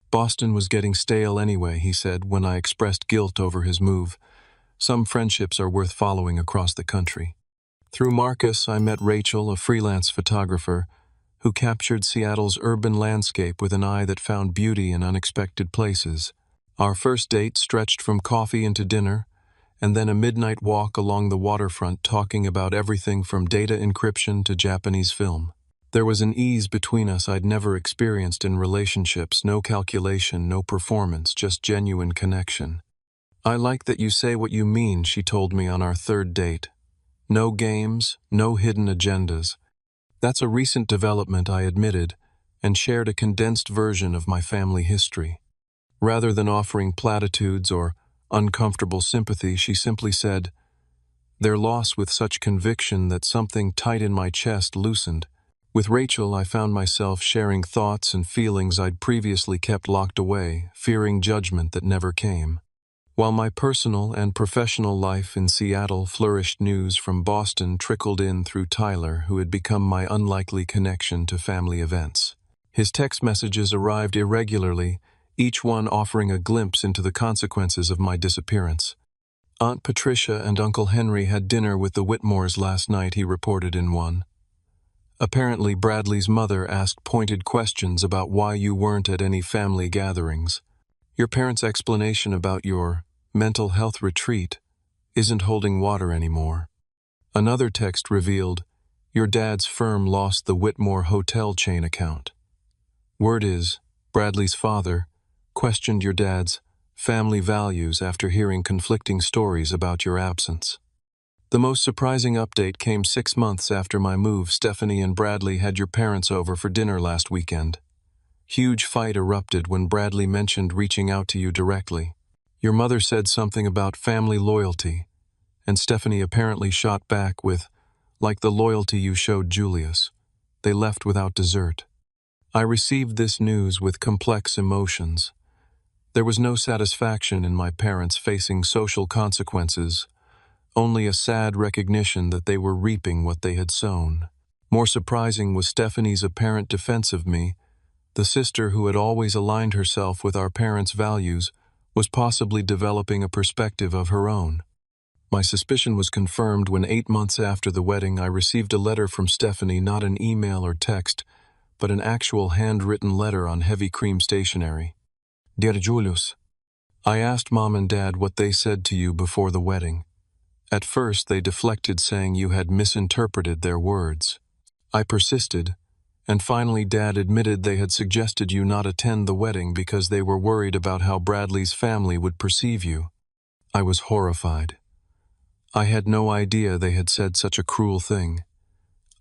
Boston was getting stale anyway, he said when I expressed guilt over his move. Some friendships are worth following across the country. Through Marcus, I met Rachel, a freelance photographer, who captured Seattle's urban landscape with an eye that found beauty in unexpected places. Our first date stretched from coffee into dinner, and then a midnight walk along the waterfront, talking about everything from data encryption to Japanese film. There was an ease between us I'd never experienced in relationships, no calculation, no performance, just genuine connection. "I like that you say what you mean," she told me on our third date. "No games, no hidden agendas." That's a recent development, I admitted, and shared a condensed version of my family history. Rather than offering platitudes or uncomfortable sympathy, she simply said, their loss, with such conviction that something tight in my chest loosened. With Rachel, I found myself sharing thoughts and feelings I'd previously kept locked away, fearing judgment that never came. While my personal and professional life in Seattle flourished, news from Boston trickled in through Tyler, who had become my unlikely connection to family events. His text messages arrived irregularly, each one offering a glimpse into the consequences of my disappearance. "Aunt Patricia and Uncle Henry had dinner with the Whitmores last night," he reported in one. "Apparently Bradley's mother asked pointed questions about why you weren't at any family gatherings. Your parents' explanation about your mental health retreat isn't holding water anymore." Another text revealed, "Your dad's firm lost the Whitmore hotel chain account. Word is, Bradley's father questioned your dad's family values after hearing conflicting stories about your absence." The most surprising update came 6 months after my move. "Stephanie and Bradley had your parents over for dinner last weekend. Huge fight erupted when Bradley mentioned reaching out to you directly. Your mother said something about family loyalty, and Stephanie apparently shot back with, like the loyalty you showed Julius. They left without dessert." I received this news with complex emotions. There was no satisfaction in my parents facing social consequences, only a sad recognition that they were reaping what they had sown. More surprising was Stephanie's apparent defense of me. The sister who had always aligned herself with our parents' values was possibly developing a perspective of her own. My suspicion was confirmed when 8 months after the wedding I received a letter from Stephanie, not an email or text, but an actual handwritten letter on heavy cream stationery. "Dear Julius, I asked Mom and Dad what they said to you before the wedding. At first they deflected, saying you had misinterpreted their words. I persisted, and finally Dad admitted they had suggested you not attend the wedding because they were worried about how Bradley's family would perceive you." I was horrified. I had no idea they had said such a cruel thing.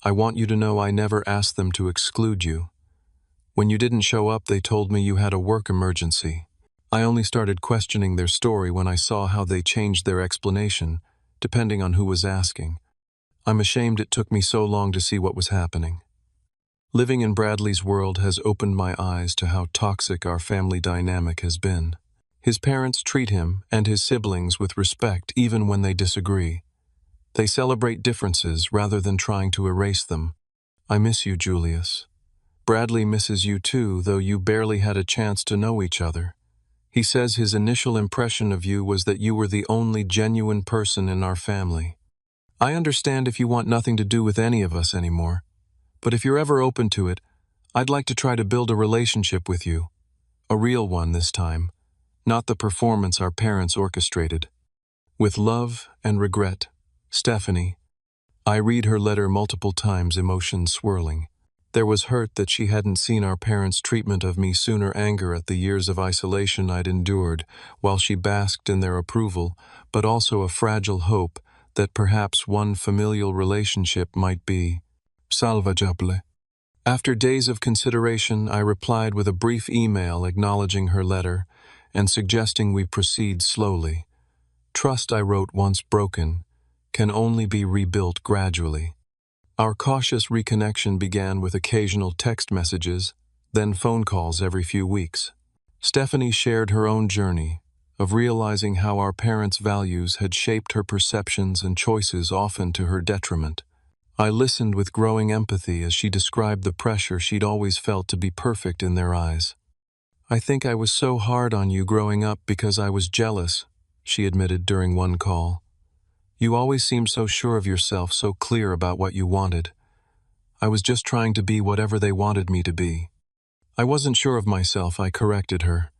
"I want you to know I never asked them to exclude you. When you didn't show up, they told me you had a work emergency. I only started questioning their story when I saw how they changed their explanation, depending on who was asking. I'm ashamed it took me so long to see what was happening." Living in Bradley's world has opened my eyes to how toxic our family dynamic has been. His parents treat him and his siblings with respect even when they disagree. They celebrate differences rather than trying to erase them. I miss you, Julius. Bradley misses you too, though you barely had a chance to know each other. He says his initial impression of you was that you were the only genuine person in our family. I understand if you want nothing to do with any of us anymore, but if you're ever open to it, I'd like to try to build a relationship with you. A real one this time, not the performance our parents orchestrated. With love and regret, Stephanie. I read her letter multiple times, emotions swirling. There was hurt that she hadn't seen our parents' treatment of me sooner, anger at the years of isolation I'd endured while she basked in their approval, but also a fragile hope that perhaps one familial relationship might be salvageable. After days of consideration, I replied with a brief email acknowledging her letter and suggesting we proceed slowly. Trust, I wrote, once broken, can only be rebuilt gradually. Our cautious reconnection began with occasional text messages, then phone calls every few weeks. Stephanie shared her own journey of realizing how our parents' values had shaped her perceptions and choices, often to her detriment. I listened with growing empathy as she described the pressure she'd always felt to be perfect in their eyes. I think I was so hard on you growing up because I was jealous, she admitted during one call. You always seemed so sure of yourself, so clear about what you wanted. I was just trying to be whatever they wanted me to be. I wasn't sure of myself, I corrected her.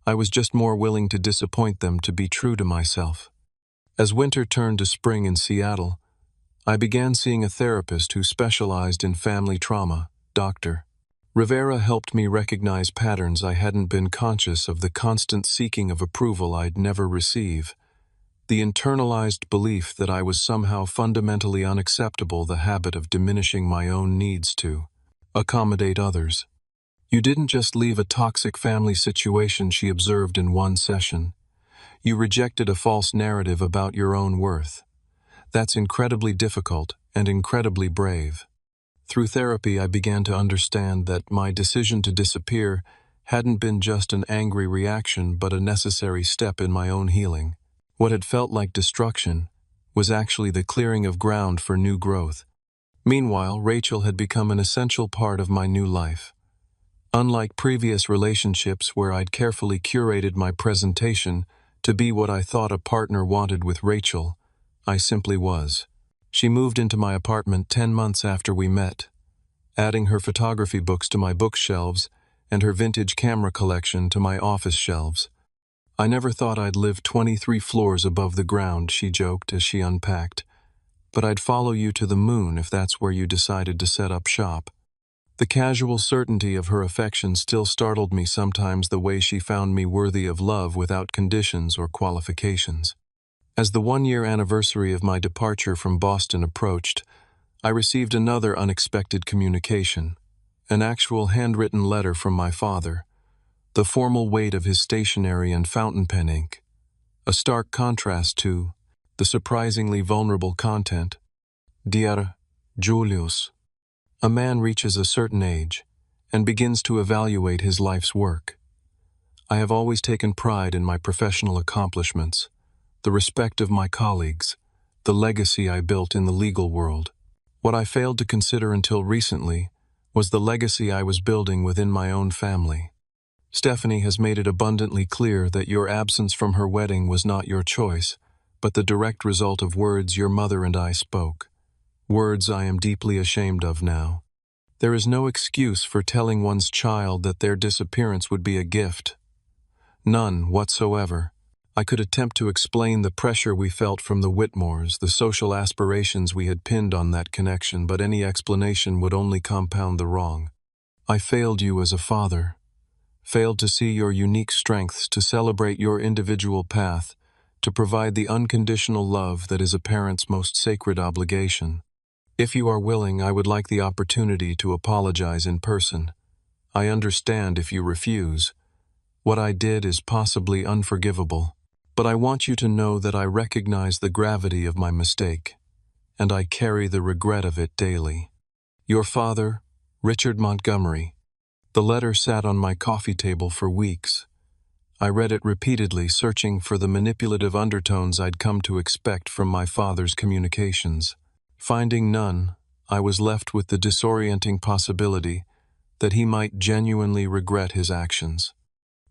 I was just more willing to disappoint them to be true to myself. As winter turned to spring in Seattle, I began seeing a therapist who specialized in family trauma, Dr. Rivera helped me recognize patterns I hadn't been conscious of, the constant seeking of approval I'd never receive. The internalized belief that I was somehow fundamentally unacceptable, the habit of diminishing my own needs to accommodate others. You didn't just leave a toxic family situation, she observed in one session. You rejected a false narrative about your own worth. That's incredibly difficult and incredibly brave. Through therapy, I began to understand that my decision to disappear hadn't been just an angry reaction, but a necessary step in my own healing. What had felt like destruction was actually the clearing of ground for new growth. Meanwhile, Rachel had become an essential part of my new life. Unlike previous relationships where I'd carefully curated my presentation to be what I thought a partner wanted, with Rachel, I simply was. She moved into my apartment 10 months after we met, adding her photography books to my bookshelves and her vintage camera collection to my office shelves. I never thought I'd live 23 floors above the ground, she joked as she unpacked. But I'd follow you to the moon if that's where you decided to set up shop. The casual certainty of her affection still startled me sometimes, the way she found me worthy of love without conditions or qualifications. As the one-year anniversary of my departure from Boston approached, I received another unexpected communication, an actual handwritten letter from my father, the formal weight of his stationery and fountain pen ink, a stark contrast to the surprisingly vulnerable content. Dear Julius, a man reaches a certain age and begins to evaluate his life's work. I have always taken pride in my professional accomplishments, the respect of my colleagues, the legacy I built in the legal world. What I failed to consider until recently was the legacy I was building within my own family. Stephanie has made it abundantly clear that your absence from her wedding was not your choice, but the direct result of words your mother and I spoke. Words I am deeply ashamed of now. There is no excuse for telling one's child that their disappearance would be a gift. None whatsoever. I could attempt to explain the pressure we felt from the Whitmores, the social aspirations we had pinned on that connection, but any explanation would only compound the wrong. I failed you as a father, failed to see your unique strengths, to celebrate your individual path, to provide the unconditional love that is a parent's most sacred obligation. If you are willing, I would like the opportunity to apologize in person. I understand if you refuse. What I did is possibly unforgivable, but I want you to know that I recognize the gravity of my mistake, and I carry the regret of it daily. Your father, Richard Montgomery. The letter sat on my coffee table for weeks. I read it repeatedly, searching for the manipulative undertones I'd come to expect from my father's communications. Finding none, I was left with the disorienting possibility that he might genuinely regret his actions.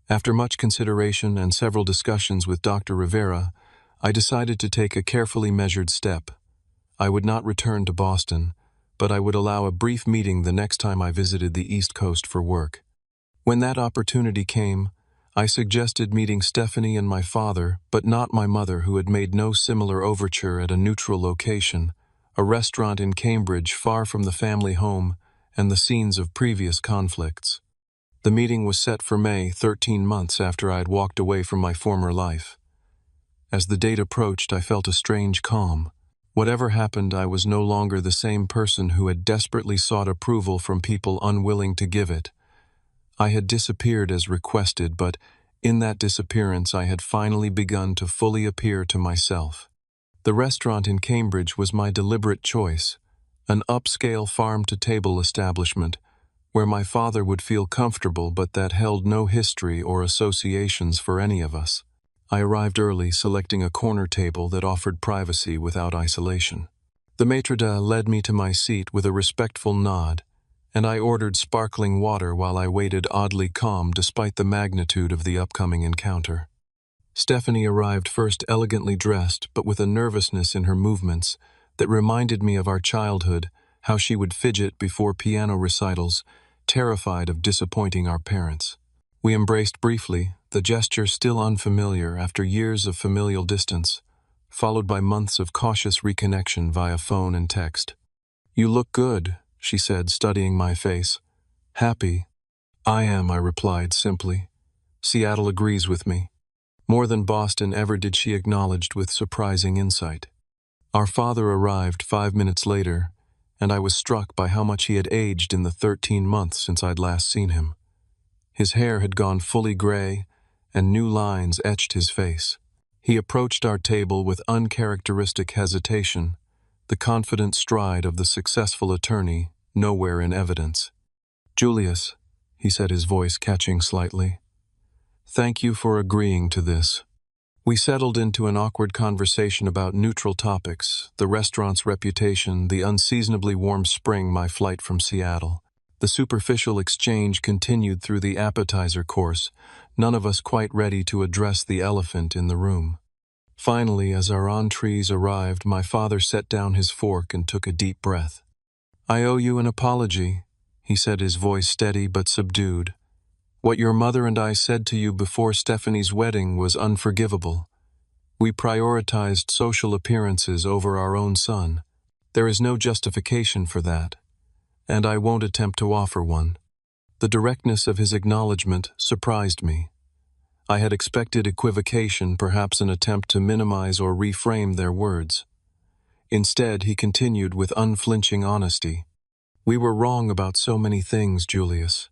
After much consideration and several discussions with Dr. Rivera, I decided to take a carefully measured step. I would not return to Boston, but I would allow a brief meeting the next time I visited the East Coast for work. When that opportunity came, I suggested meeting Stephanie and my father, but not my mother, who had made no similar overture, at a neutral location, a restaurant in Cambridge far from the family home and the scenes of previous conflicts. The meeting was set for May, 13 months after I had walked away from my former life. As the date approached, I felt a strange calm. Whatever happened, I was no longer the same person who had desperately sought approval from people unwilling to give it. I had disappeared as requested, but in that disappearance I had finally begun to fully appear to myself. The restaurant in Cambridge was my deliberate choice, an upscale farm-to-table establishment where my father would feel comfortable, but that held no history or associations for any of us. I arrived early, selecting a corner table that offered privacy without isolation. The maitre d' led me to my seat with a respectful nod, and I ordered sparkling water while I waited, oddly calm despite the magnitude of the upcoming encounter. Stephanie arrived first, elegantly dressed, but with a nervousness in her movements that reminded me of our childhood, how she would fidget before piano recitals, terrified of disappointing our parents. We embraced briefly, the gesture still unfamiliar after years of familial distance, followed by months of cautious reconnection via phone and text. "You look good," she said, studying my face. "Happy?" "I am," I replied simply. "Seattle agrees with me." More than Boston ever did she acknowledge with surprising insight. Our father arrived 5 minutes later, and I was struck by how much he had aged in the 13 months since I'd last seen him. His hair had gone fully gray, and new lines etched his face. He approached our table with uncharacteristic hesitation, the confident stride of the successful attorney nowhere in evidence. "Julius," he said, his voice catching slightly, "thank you for agreeing to this." We settled into an awkward conversation about neutral topics: the restaurant's reputation, the unseasonably warm spring, my flight from Seattle. The superficial exchange continued through the appetizer course, none of us quite ready to address the elephant in the room. Finally, as our entrees arrived, my father set down his fork and took a deep breath. "I owe you an apology," he said, his voice steady but subdued. "What your mother and I said to you before Stephanie's wedding was unforgivable. We prioritized social appearances over our own son. There is no justification for that, and I won't attempt to offer one." The directness of his acknowledgement surprised me. I had expected equivocation, perhaps an attempt to minimize or reframe their words. Instead, he continued with unflinching honesty. "We were wrong about so many things, Julius.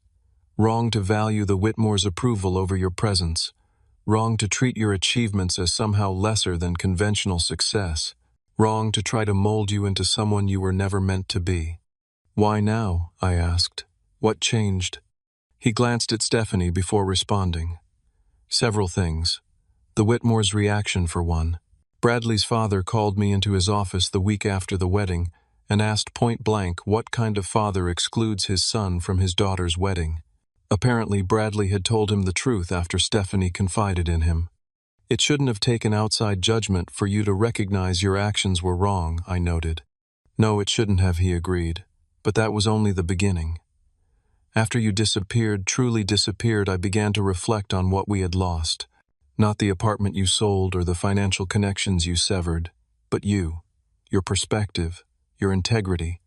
Wrong to value the Whitmores' approval over your presence. Wrong to treat your achievements as somehow lesser than conventional success. Wrong to try to mold you into someone you were never meant to be." "Why now?" I asked. "What changed?" He glanced at Stephanie before responding. "Several things. The Whitmores' reaction, for one. Bradley's father called me into his office the week after the wedding and asked point blank what kind of father excludes his son from his daughter's wedding. Apparently, Bradley had told him the truth after Stephanie confided in him. "It shouldn't have taken outside judgment for you to recognize your actions were wrong," I noted. "No, it shouldn't have," he agreed. "But that was only the beginning. After you disappeared, truly disappeared, I began to reflect on what we had lost. Not the apartment you sold or the financial connections you severed, but you, your perspective, your integrity,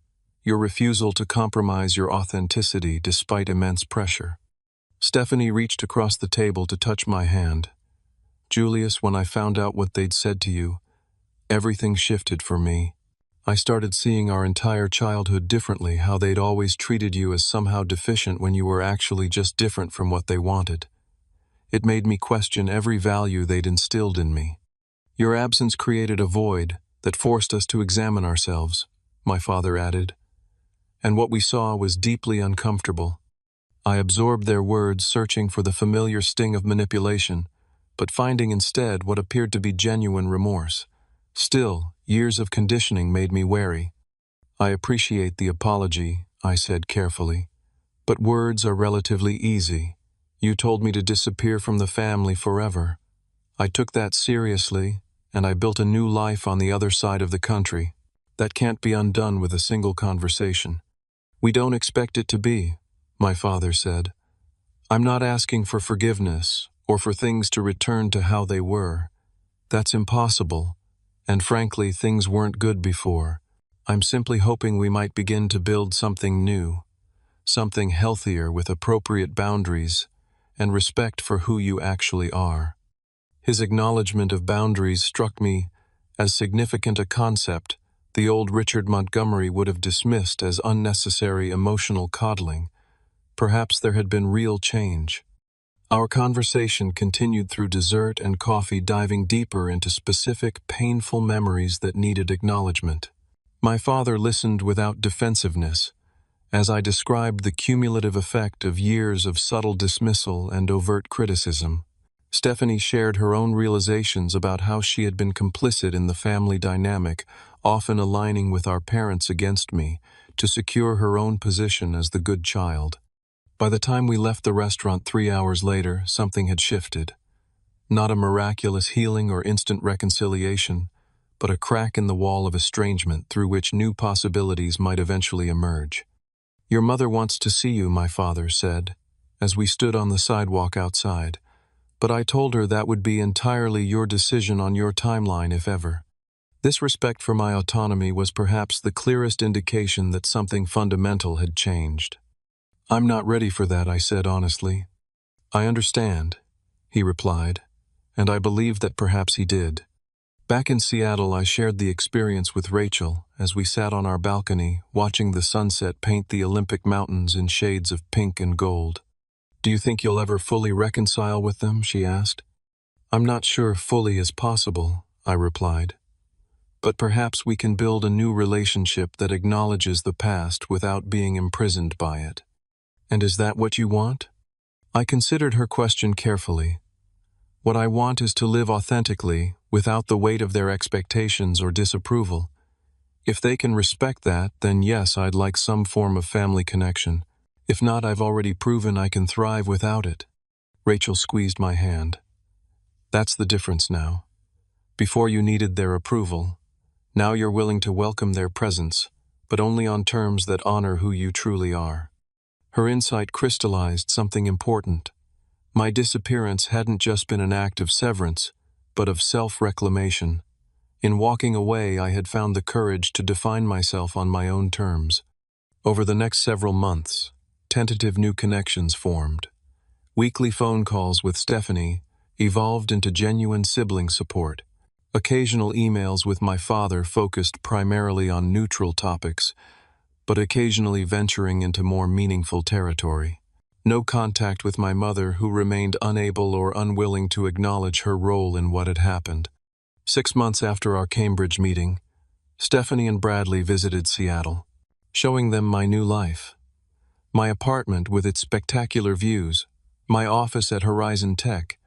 your refusal to compromise your authenticity despite immense pressure." Stephanie reached across the table to touch my hand. "Julius, when I found out what they'd said to you, everything shifted for me. I started seeing our entire childhood differently, how they'd always treated you as somehow deficient when you were actually just different from what they wanted. It made me question every value they'd instilled in me. Your absence created a void that forced us to examine ourselves," my father added. and what we saw was deeply uncomfortable. I absorbed their words, searching for the familiar sting of manipulation, but finding instead what appeared to be genuine remorse. Still, years of conditioning made me wary. "I appreciate the apology," I said carefully, "but words are relatively easy. You told me to disappear from the family forever. I took that seriously, and I built a new life on the other side of the country. That can't be undone with a single conversation." "We don't expect it to be," my father said. "I'm not asking for forgiveness or for things to return to how they were. That's impossible, and frankly, things weren't good before. I'm simply hoping we might begin to build something new, something healthier with appropriate boundaries and respect for who you actually are." His acknowledgement of boundaries struck me as significant a concept the old Richard Montgomery would have dismissed as unnecessary emotional coddling. Perhaps there had been real change. Our conversation continued through dessert and coffee, diving deeper into specific, painful memories that needed acknowledgement. My father listened without defensiveness, as I described the cumulative effect of years of subtle dismissal and overt criticism. Stephanie shared her own realizations about how she had been complicit in the family dynamic, often aligning with our parents against me, to secure her own position as the good child. By the time we left the restaurant 3 hours later, something had shifted. Not a miraculous healing or instant reconciliation, but a crack in the wall of estrangement through which new possibilities might eventually emerge. "Your mother wants to see you," my father said, as we stood on the sidewalk outside. "But I told her that would be entirely your decision on your timeline, if ever." This respect for my autonomy was perhaps the clearest indication that something fundamental had changed. "I'm not ready for that," I said honestly. "I understand," he replied, and I believed that perhaps he did. Back in Seattle, I shared the experience with Rachel as we sat on our balcony, watching the sunset paint the Olympic Mountains in shades of pink and gold. "Do you think you'll ever fully reconcile with them?" she asked. "I'm not sure fully is possible," I replied. "But perhaps we can build a new relationship that acknowledges the past without being imprisoned by it." "And is that what you want?" I considered her question carefully. "What I want is to live authentically, without the weight of their expectations or disapproval. If they can respect that, then yes, I'd like some form of family connection. If not, I've already proven I can thrive without it." Rachel squeezed my hand. "That's the difference now. Before you needed their approval. Now you're willing to welcome their presence, but only on terms that honor who you truly are." Her insight crystallized something important. My disappearance hadn't just been an act of severance, but of self-reclamation. In walking away, I had found the courage to define myself on my own terms. Over the next several months, tentative new connections formed. Weekly phone calls with Stephanie evolved into genuine sibling support. Occasional emails with my father focused primarily on neutral topics, but occasionally venturing into more meaningful territory. No contact with my mother, who remained unable or unwilling to acknowledge her role in what had happened. 6 months after our Cambridge meeting, Stephanie and Bradley visited Seattle, showing them my new life. My apartment with its spectacular views, my office at Horizon Tech,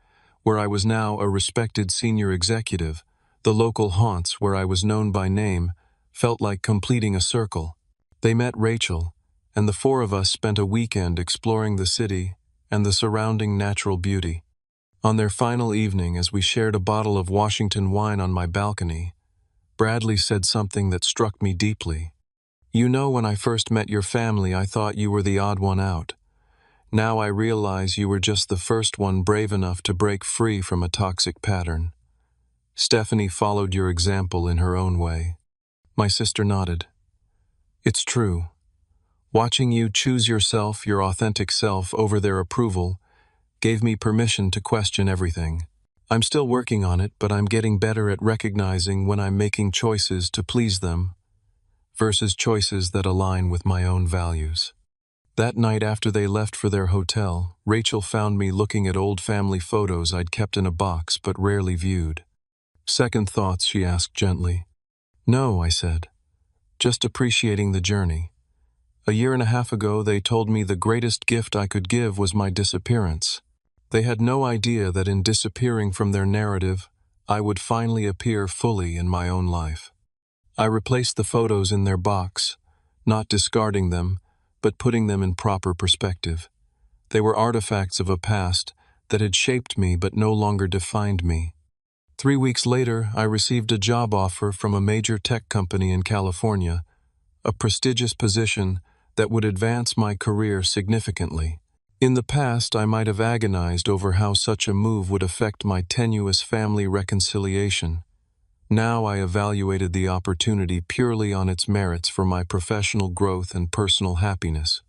where I was now a respected senior executive, the local haunts where I was known by name, felt like completing a circle. They met Rachel, and the 4 of us spent a weekend exploring the city and the surrounding natural beauty. On their final evening, as we shared a bottle of Washington wine on my balcony, Bradley said something that struck me deeply. "You know, when I first met your family, I thought you were the odd one out. Now I realize you were just the first one brave enough to break free from a toxic pattern. Stephanie followed your example in her own way." My sister nodded. "It's true. Watching you choose yourself, your authentic self, over their approval, gave me permission to question everything. I'm still working on it, but I'm getting better at recognizing when I'm making choices to please them versus choices that align with my own values." That night, after they left for their hotel, Rachel found me looking at old family photos I'd kept in a box but rarely viewed. "Second thoughts?" she asked gently. "No," I said. "Just appreciating the journey. A year and a half ago, they told me the greatest gift I could give was my disappearance. They had no idea that in disappearing from their narrative, I would finally appear fully in my own life. I replaced the photos in their box, not discarding them, but putting them in proper perspective. They were artifacts of a past that had shaped me but no longer defined me. 3 weeks later, I received a job offer from a major tech company in California, a prestigious position that would advance my career significantly. In the past, I might have agonized over how such a move would affect my tenuous family reconciliation. Now I evaluated the opportunity purely on its merits for my professional growth and personal happiness.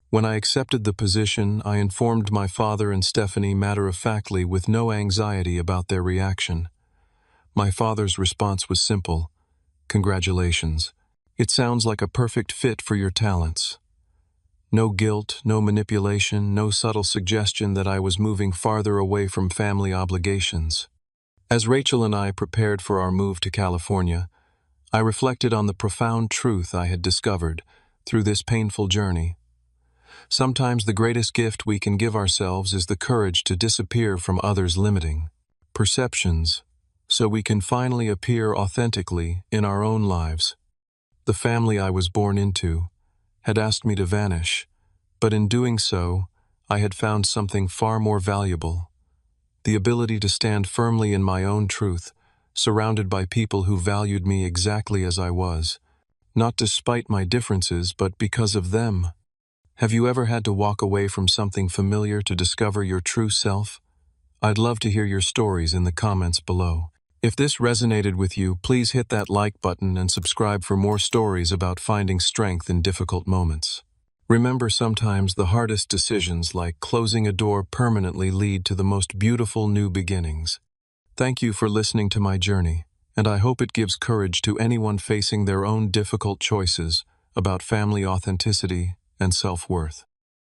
When I accepted the position, I informed my father and Stephanie matter-of-factly with no anxiety about their reaction. My father's response was simple: "Congratulations. It sounds like a perfect fit for your talents." No guilt, no manipulation, no subtle suggestion that I was moving farther away from family obligations. As Rachel and I prepared for our move to California, I reflected on the profound truth I had discovered through this painful journey. Sometimes the greatest gift we can give ourselves is the courage to disappear from others' limiting perceptions, so we can finally appear authentically in our own lives. The family I was born into had asked me to vanish, but in doing so, I had found something far more valuable: the ability to stand firmly in my own truth, surrounded by people who valued me exactly as I was, not despite my differences, but because of them. Have you ever had to walk away from something familiar to discover your true self? I'd love to hear your stories in the comments below. If this resonated with you, please hit that like button and subscribe for more stories about finding strength in difficult moments. Remember, sometimes the hardest decisions, like closing a door permanently, lead to the most beautiful new beginnings. Thank you for listening to my journey, and I hope it gives courage to anyone facing their own difficult choices about family authenticity and self-worth.